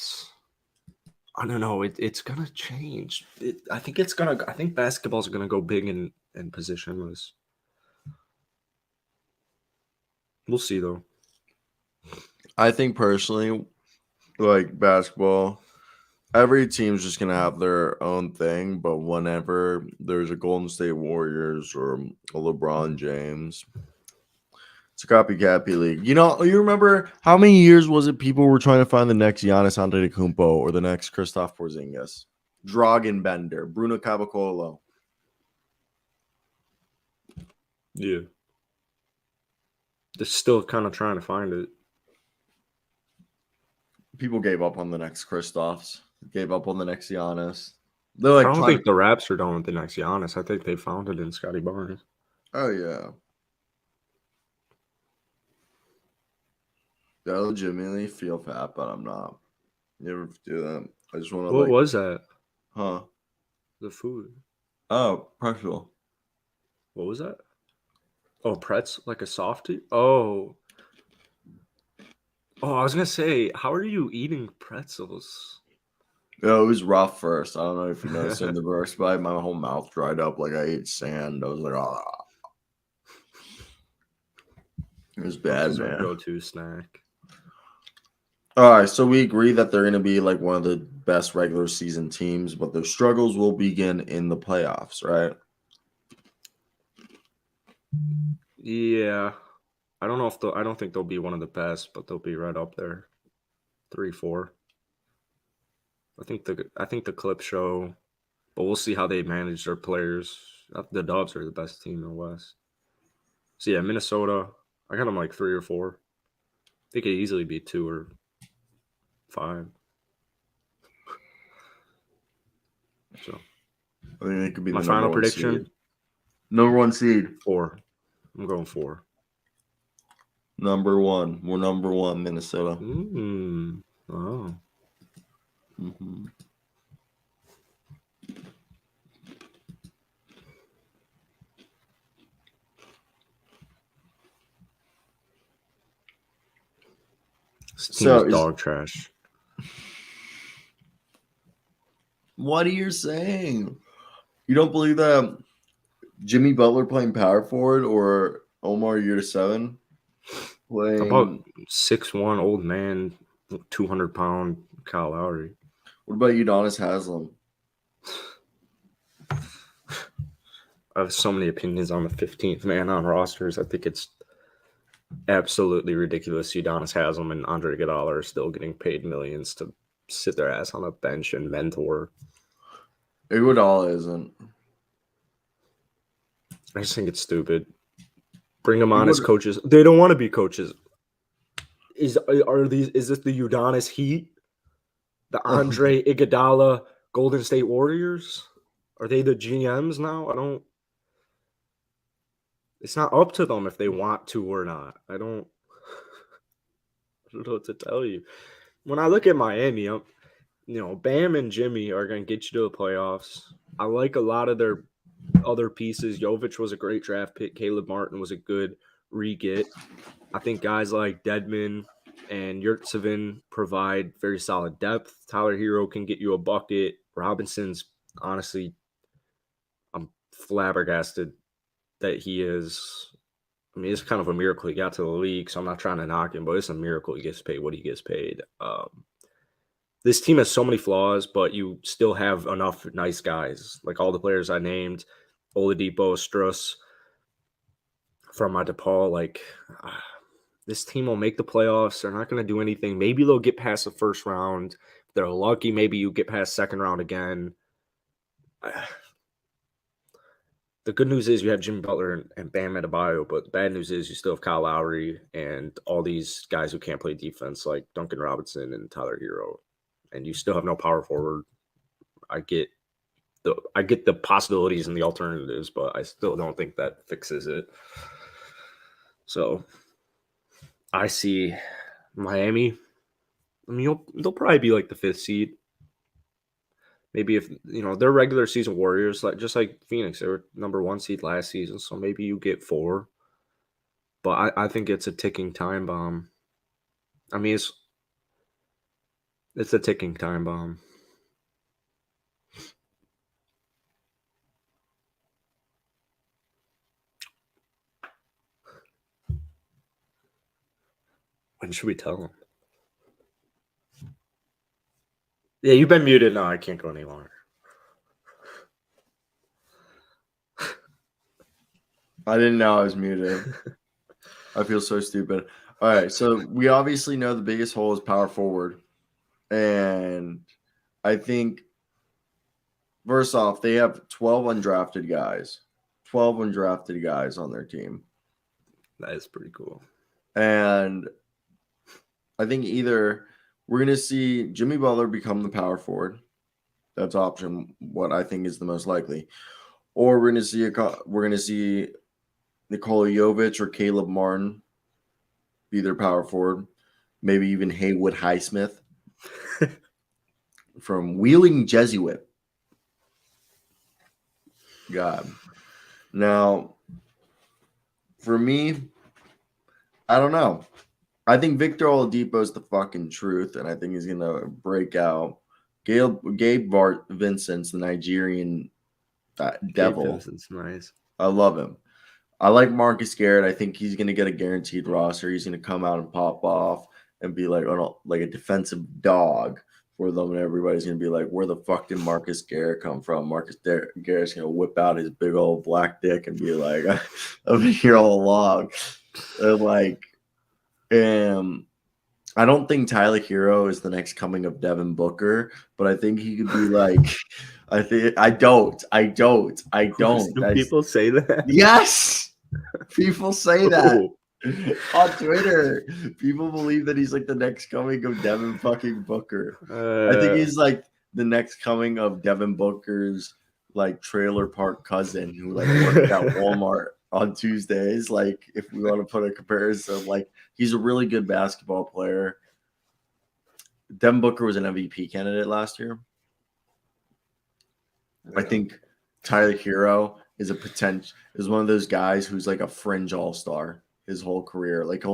I don't know. It's gonna change. I think basketball's gonna go big and positionless. We'll see though. I think personally, like basketball, every team's just gonna have their own thing. But whenever there's a Golden State Warriors or a LeBron James, it's a copycat league. You know, you remember how many years was it people were trying to find the next Giannis Antetokounmpo or the next Kristaps Porzingis, Dragan Bender, Bruno Caboclo. Yeah. They're still kind of trying to find it. People gave up on the next Kristaps, gave up on the next Giannis. They're like, I don't think the Raps are done with the next Giannis. I think they found it in Scotty Barnes. Oh, yeah. I legitimately feel fat, but I'm not. You ever do that? I just want to What was that? Huh? The food. Oh, pretzel. What was that? Oh, pretzel, like a softie? Oh, I was going to say, how are you eating pretzels? Yeah, it was rough first. I don't know if you noticed in the first bite, my whole mouth dried up like I ate sand. I was like, ah. It was bad, man. Go-to snack. All right, so we agree that they're going to be like one of the best regular season teams, but their struggles will begin in the playoffs, right? Yeah. I don't think they'll be one of the best, but they'll be right up there. 3-4. I think the clip show, but we'll see how they manage their players. The Dubs are the best team in the West. So yeah, Minnesota, I got them like 3 or 4. They could easily be 2 or 5. So I think it could be my the final prediction. Seed. Number 1 seed. 4. I'm going 4. Number 1. We're number 1, Minnesota. Oh. Mm-hmm. This team is dog trash. What are you saying? You don't believe that Jimmy Butler playing power forward or Omar Yurtseven playing? How about 6'1" old man, 200-pound Kyle Lowry? What about Udonis Haslem? I have so many opinions on the 15th man on rosters. I think it's absolutely ridiculous. Udonis Haslem and Andre Iguodala are still getting paid millions to sit their ass on a bench and mentor. Iguodala isn't. I just think it's stupid. Bring them on as coaches. They don't want to be coaches. Is this the Udonis Heat? The Andre Iguodala Golden State Warriors? Are they the GMs now? It's not up to them if they want to or not. I don't know what to tell you. When I look at Miami, Bam and Jimmy are going to get you to the playoffs. I like a lot of their other pieces. Jovic was a great draft pick. Caleb Martin was a good re-get. I think guys like Dedmon and Yurtseven provide very solid depth. Tyler Hero can get you a bucket. Robinson's, honestly, I'm flabbergasted that he is. I mean, it's kind of a miracle he got to the league, so I'm not trying to knock him, but it's a miracle he gets paid what he gets paid. This team has so many flaws, but you still have enough nice guys. Like all the players I named, Oladipo, Struss, from my DePaul, this team will make the playoffs. They're not going to do anything. Maybe they'll get past the first round. If they're lucky, maybe you get past second round again. The good news is you have Jimmy Butler and Bam Adebayo, but the bad news is you still have Kyle Lowry and all these guys who can't play defense like Duncan Robinson and Tyler Hero, and you still have no power forward. I get I get the possibilities and the alternatives, but I still don't think that fixes it. So I see Miami. I mean, they'll probably be like the 5th seed. Maybe if they're regular season warriors, just like Phoenix, they were number 1 seed last season. So maybe you get 4. But I think it's a ticking time bomb. I mean, it's a ticking time bomb. When should we tell them? Yeah, you've been muted. No, I can't go any longer. I didn't know I was muted. I feel so stupid. All right, so we obviously know the biggest hole is power forward. And I think, first off, they have 12 undrafted guys. 12 undrafted guys on their team. That is pretty cool. And I think either we're going to see Jimmy Butler become the power forward. That's option what I think is the most likely. Or we're going to see Nikola Jovic or Caleb Martin be their power forward. Maybe even Haywood Highsmith from Wheeling Jesuit. God. Now, for me, I don't know. I think Victor Oladipo is the fucking truth, and I think he's going to break out. Gabe Vincent's the Nigerian devil. Gabe Vincent's nice. I love him. I like Marcus Garrett. I think he's going to get a guaranteed roster. He's going to come out and pop off and be like a defensive dog for them, and everybody's going to be like, where the fuck did Marcus Garrett come from? Marcus Garrett's going to whip out his big old black dick and be like, I've been here all along. I don't think Tyler Hero is the next coming of Devin Booker, but I think he could be like, I don't. Do people say that? Yes, people say that on Twitter. People believe that he's like the next coming of Devin fucking Booker. I think he's like the next coming of Devin Booker's like trailer park cousin who like worked at Walmart on Tuesdays. Like, if we want to put a comparison, like, he's a really good basketball player. Devin Booker was an MVP candidate last year. I think Tyler Hero is one of those guys who's like a fringe all-star his whole career. Like,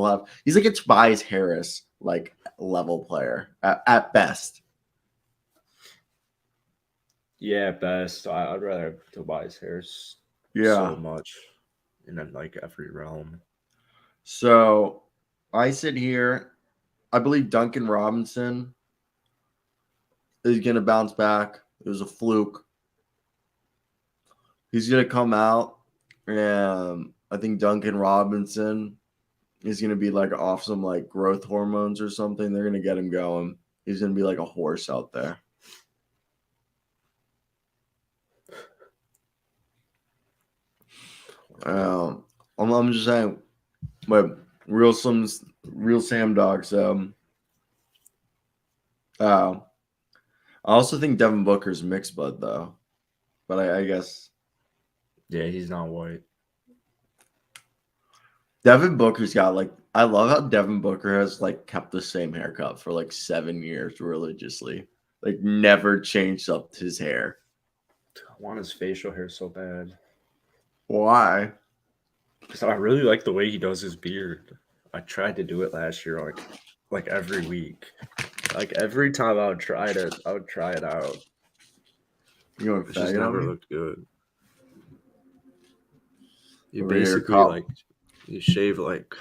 he's like a Tobias Harris like level player at best. Yeah, at best. I'd rather have Tobias Harris so much in like every realm. So I sit here. I believe Duncan Robinson is going to bounce back. It was a fluke. He's going to come out, and I think Duncan Robinson is going to be like off some like growth hormones or something. They're going to get him going. He's going to be like a horse out there. I'm just saying, but real Sam dogs. I also think Devin Booker's mixed blood though, but I guess. Yeah, he's not white. Devin Booker's got like, I love how Devin Booker has like kept the same haircut for like 7 years religiously, like never changed up his hair. I want his facial hair so bad. Why? Because I really like the way he does his beard. I tried to do it last year, like every week. Like every time I would try it out. It just never looked good. You Over basically like you shave like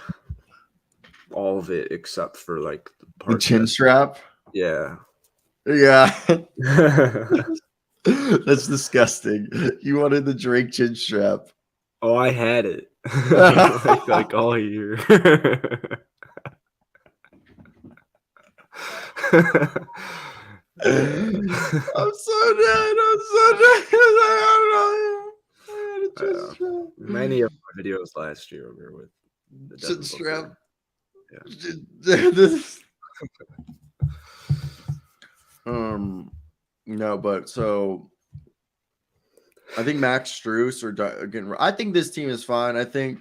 all of it except for like the chin strap. Yeah. Yeah. That's disgusting. You wanted the Drake chin strap. Oh, I had it like all year. I'm so dead. Many of my videos last year were with the chin strap. Yeah. No, but so I think Max Strus or again. I think this team is fine. I think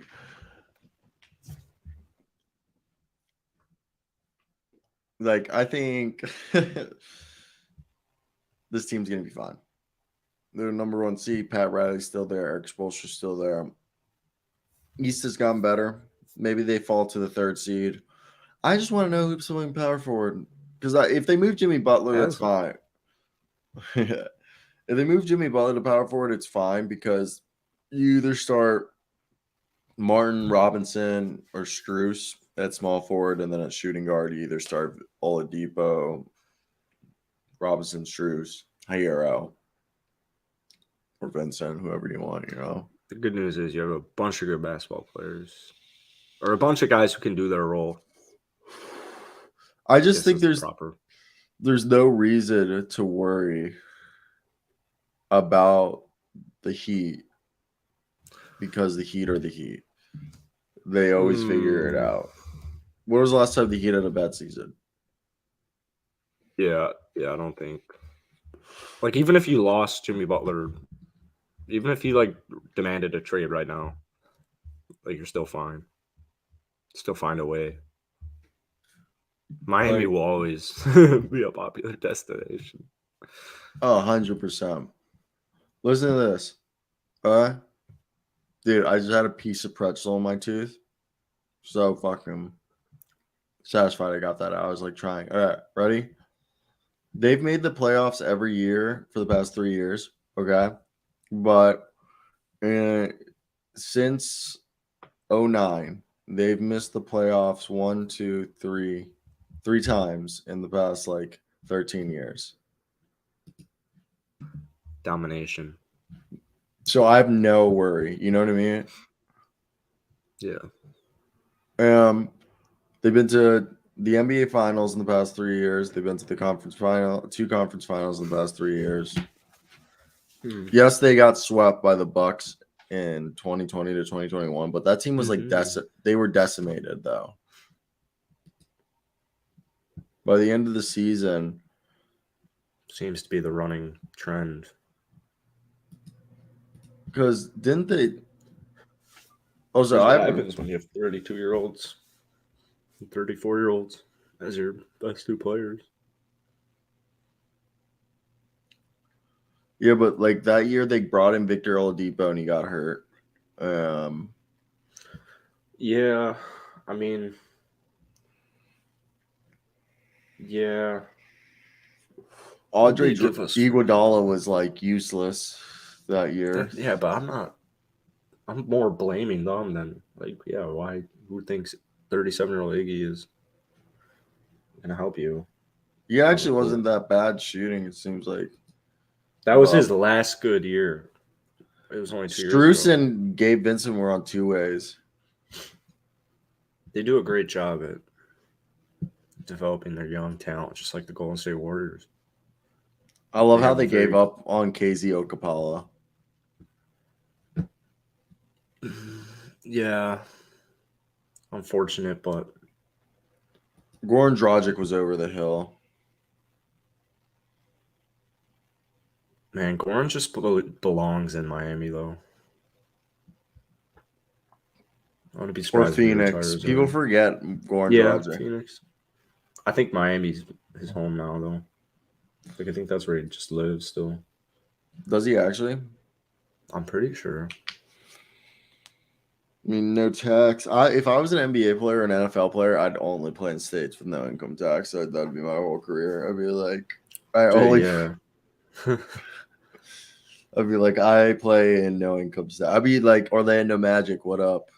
this team's gonna be fine. They're number 1 seed. Pat Riley's still there. Eric Spoelstra's still there. East has gotten better. Maybe they fall to the 3rd seed. I just want to know who's playing power forward because if they move Jimmy Butler, that's fine. If they move Jimmy Butler to power forward, it's fine because you either start Martin, Robinson, or Strus at small forward, and then at shooting guard, you either start Oladipo, Robinson, Strus, Hierro, or Vincent, whoever you want, The good news is you have a bunch of good basketball players or a bunch of guys who can do their role. I just think there's no reason to worry about the Heat because the Heat are the Heat. They always figure it out. When was the last time the Heat had a bad season? Yeah, I don't think. Like, even if you lost Jimmy Butler, even if you, demanded a trade right now, you're still fine. Still find a way. Miami will always be a popular destination. 100%. Listen to this. Dude, I just had a piece of pretzel in my tooth. So fucking satisfied I got that out. I was trying. All right, ready? They've made the playoffs every year for the past 3 years. Okay. But since 2009, they've missed the playoffs 3 times in the past 13 years. Domination. So I have no worry. You know what I mean? Yeah. They've been to the NBA Finals in the past 3 years. They've been to the conference final, 2 conference finals in the past 3 years. Yes, they got swept by the Bucks in 2020 to 2021, but that team was they were decimated though. By the end of the season, seems to be the running trend. Because didn't they? Also, what happens when you have 32-year-olds, 34-year-olds as your best 2 players? Yeah, but that year they brought in Victor Oladipo and he got hurt. Yeah, I mean, yeah. Andre Iguodala was useless that year. Yeah, but I'm more blaming them than why? Who thinks 37-year-old Iggy is gonna help you? He actually wasn't that bad shooting. It seems like that was his last good year. It was only 2 years ago. Strus and Gabe Vincent were on 2 ways. They do a great job at developing their young talent, just like the Golden State Warriors. I love how they gave up on KZ Okapala. Yeah. Unfortunate, but Goran Dragic was over the hill. Man, Goran just belongs in Miami, though. I want to be surprised. Or Phoenix. People forget Goran Dragic. Phoenix. I think Miami's his home now, though. I think that's where he just lives still. Does he actually? I'm pretty sure. I mean, no tax. If I was an NBA player or an NFL player, I'd only play in states with no income tax. So that'd be my whole career. I'd be I play in no income tax. I'd be like Orlando Magic. What up?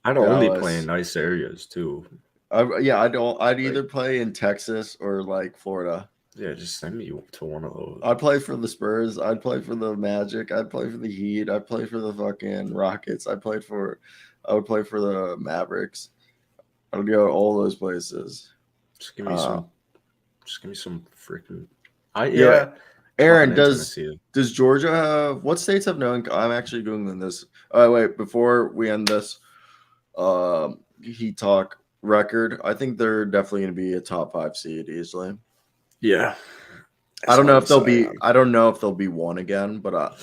I'd only play in nice areas too. I'd either play in Texas or Florida. Yeah, just send me to one of those. I'd play for the Spurs. I'd play for the Magic. I'd play for the Heat. I'd play for the fucking Rockets. I would play for the Mavericks. I'd go to all those places. Just give me some freaking. Aaron, does Georgia have what states have no income? I'm actually Googling this. Wait, before we end this Heat talk record, I think they're definitely going to be a top 5 seed easily. Yeah. I don't know if they'll be 1 again, but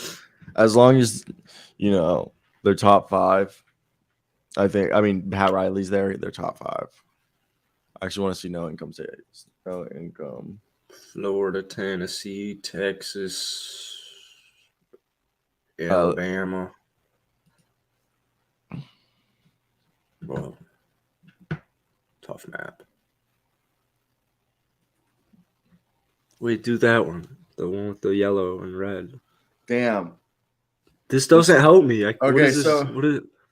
As long as they're top 5. I mean, Pat Riley's there. They're top 5. I actually want to see no income states. No income. Florida, Tennessee, Texas, Alabama. Well, tough map. Wait, do that one. The one with the yellow and red. Damn. This doesn't help me.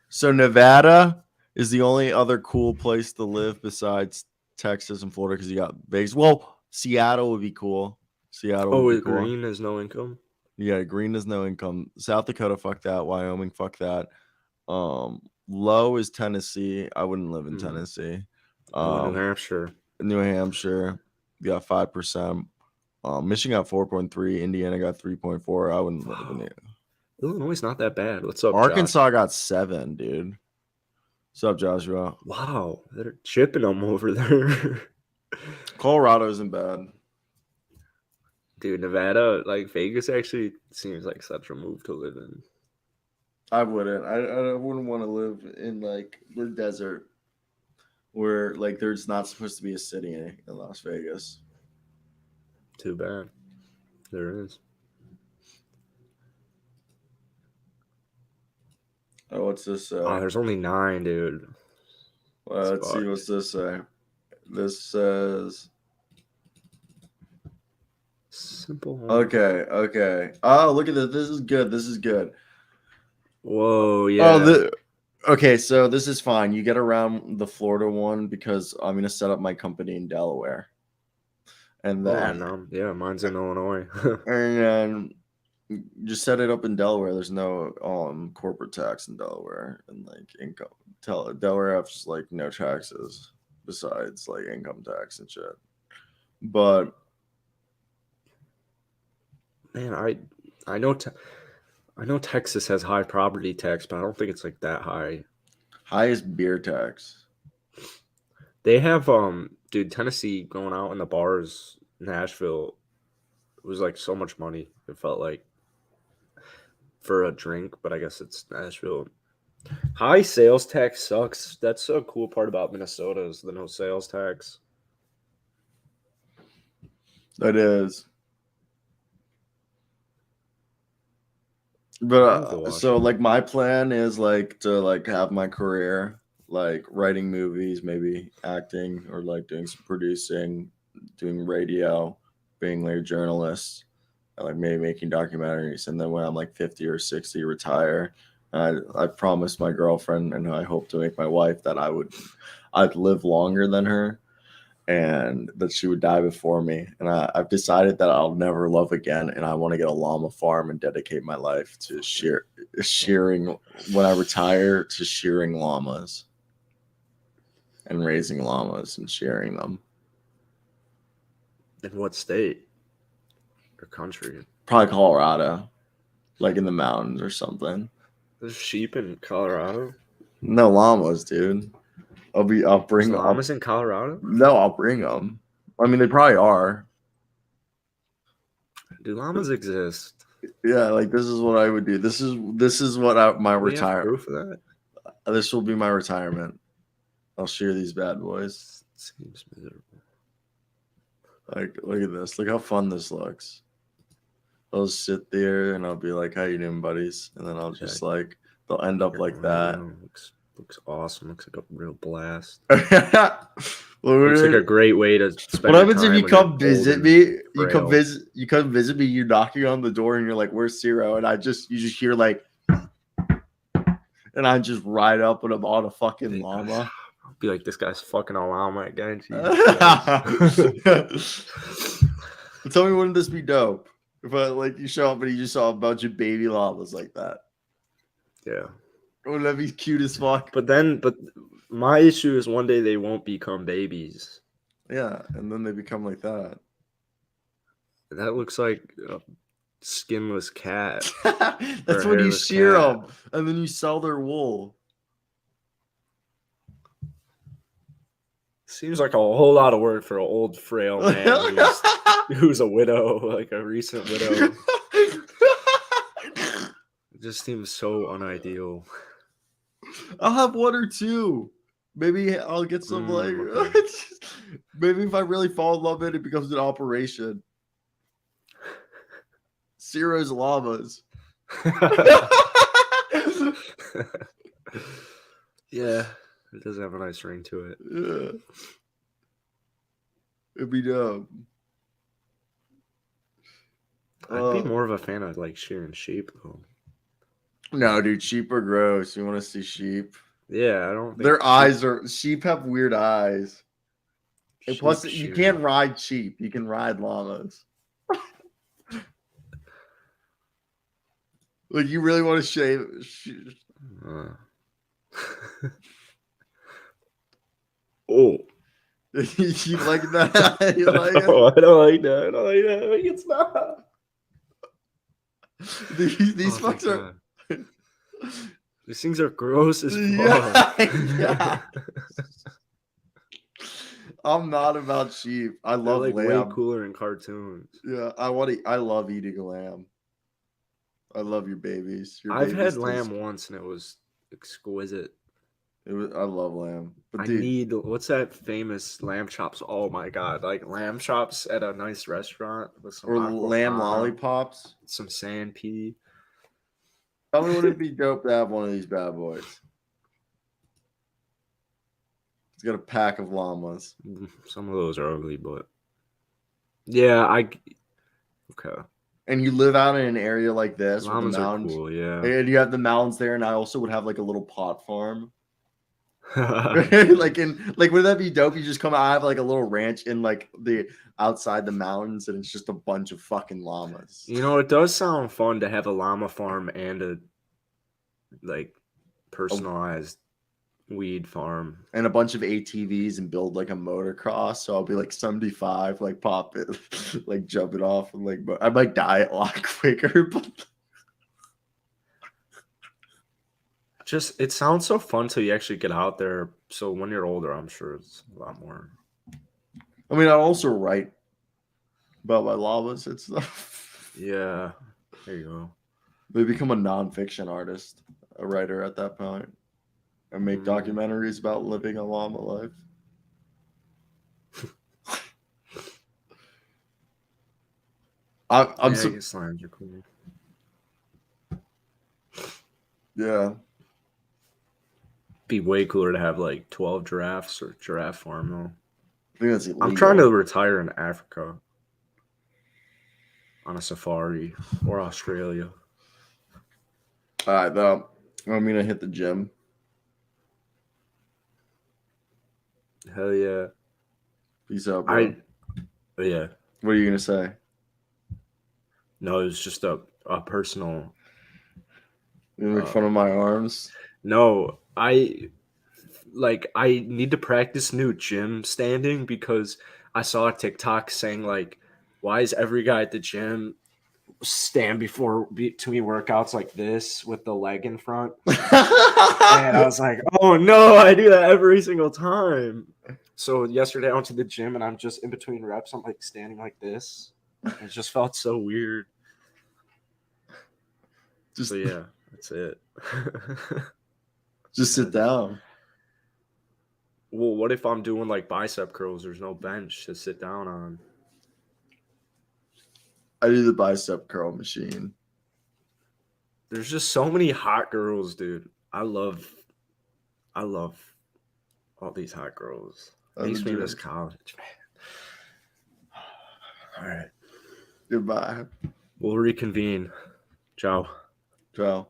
So Nevada is the only other cool place to live besides Texas and Florida because you got Vegas. Well, Seattle would be cool. Green has no income? Yeah, green is no income. South Dakota, fuck that. Wyoming, fuck that. Low is Tennessee. I wouldn't live in Tennessee. New Hampshire. New Hampshire, you got 5%. Michigan got 4.3. Indiana got 3.4. I wouldn't live in it. Illinois is not that bad. What's up, Arkansas got 7, dude. What's up, Joshua? Wow, they're chipping them over there. Colorado isn't bad. Dude, Nevada, like Vegas actually seems like such a move to live in. I wouldn't. I wouldn't want to live in like the desert where like there's not supposed to be a city in Las Vegas. Too bad. There is. Oh, what's this say? Oh, there's only 9, dude. Well, let's see what's this say. This says simple home. Okay. Oh, look at this. This is good. Whoa, yeah. Oh, okay, so this is fine. You get around the Florida one because I'm gonna set up my company in Delaware. And then mine's in Illinois. And then just set it up in Delaware. There's no corporate tax in Delaware and like income. Delaware has like no taxes besides like income tax and shit. But man, I know Texas has high property tax, but I don't think it's like that high. Highest beer tax. They have dude, Tennessee going out in the bars, Nashville, it was like so much money. It felt like for a drink, but I guess it's Nashville. High sales tax sucks. That's a cool part about Minnesota is the no sales tax. That is. But so like my plan is like to like have my career like writing movies, maybe acting or like doing some producing, doing radio, being like a journalist, and like maybe making documentaries. And then when I'm like 50 or 60, retire. And I promised my girlfriend and I hope to make my wife that I'd live longer than her and that she would die before me. And I've decided that I'll never love again. And I want to get a llama farm and dedicate my life to shearing when I retire, to shearing llamas and raising llamas and shearing them. In what state or country? Probably Colorado, like in the mountains or something. There's sheep in Colorado? No llamas, dude. I'll bring llamas in Colorado? No, I'll bring them. I mean, they probably are. Do llamas exist? Yeah, like this is what I would do. This is what my retirement. Proof of that? This will be my retirement. I'll shear these bad boys. Seems miserable. Like, look at this. Look how fun this looks. I'll sit there and I'll be like, "How you doing, buddies?" And then I'll just like they'll end up like that. Looks awesome. Looks like a real blast. Looks like a great way to spend. What happens if you come visit me? You come visit me. You're knocking on the door and you're like, "Where's Ciro?" And you just hear like, and I just ride up and I'm on a fucking llama. I'll be like, "This guy's fucking a llama again." Tell me, wouldn't this be dope? If like you show up and you just saw a bunch of baby llamas like that. Yeah. Wouldn't that be cute as fuck? But my issue is one day they won't become babies. Yeah, and then they become like that. That looks like a skinless cat. That's when you shear them, and then you sell their wool. Seems like a whole lot of work for an old frail man who's a widow, like a recent widow. just seems so unideal. I'll have one or two. Maybe I'll get some okay. Maybe if I really fall in love with it, it becomes an operation. Ciro's llamas. Yeah, it does have a nice ring to it. Yeah. It'd be dope. I'd be more of a fan of like shearing sheep though. No, dude, sheep are gross. You want to see sheep? Yeah, I don't think their eyes are sheep have weird eyes. And plus, you can't ride sheep. You can ride llamas. Like, you really want to shave? Oh. You like that? You like it? I don't like that. I don't like that. Like, it's not. These fucks are. These things are gross as fuck. Yeah. I'm not about sheep. I love like lamb. Way cooler in cartoons. Yeah, I love eating lamb. I love your babies. I've had lamb once and it was exquisite. I love lamb. But dude, what's that famous lamb chops? Oh my god, like lamb chops at a nice restaurant with some lamb lollipops, some sand pea. Tell me, would it be dope to have one of these bad boys? It's got a pack of llamas. Some of those are ugly, but yeah, okay. And you live out in an area like this llamas with the mountains. Are cool, yeah. And you have the mountains there, and I also would have like a little pot farm. Like would that be dope? You just come out, I have like a little ranch in like the outside the mountains, and it's just a bunch of fucking llamas. You know, it does sound fun to have a llama farm and a like personalized weed farm and a bunch of ATVs and build like a motocross. So I'll be like 75, like pop it, like jump it off, and like I might die a lot quicker, but. Just it sounds so fun till you actually get out there. So when you're older, I'm sure it's a lot more. I mean, I also write about my llamas and stuff. Yeah, there you go. Maybe become a nonfiction artist, a writer at that point, and make documentaries about living a llama life. I guess lions are cool. Yeah. Be way cooler to have like 12 giraffes or giraffe farm though. I think that's illegal. I'm trying to retire in Africa on a safari or Australia. All right, though. I'm gonna hit the gym. Hell yeah. Peace out, bro. Yeah. What are you gonna say? No, it was just a personal. You make fun of my arms? No, I need to practice new gym standing because I saw a TikTok saying like, why is every guy at the gym stand between workouts like this with the leg in front? And I was like, oh no, I do that every single time. So yesterday I went to the gym and I'm just in between reps. I'm like standing like this. It just felt so weird. So yeah, that's it. Just sit down. Well, what if I'm doing like bicep curls? There's no bench to sit down on. I do the bicep curl machine. There's just so many hot girls, dude. I love all these hot girls. Makes me miss college, man. All right. Goodbye. We'll reconvene. Ciao. Ciao.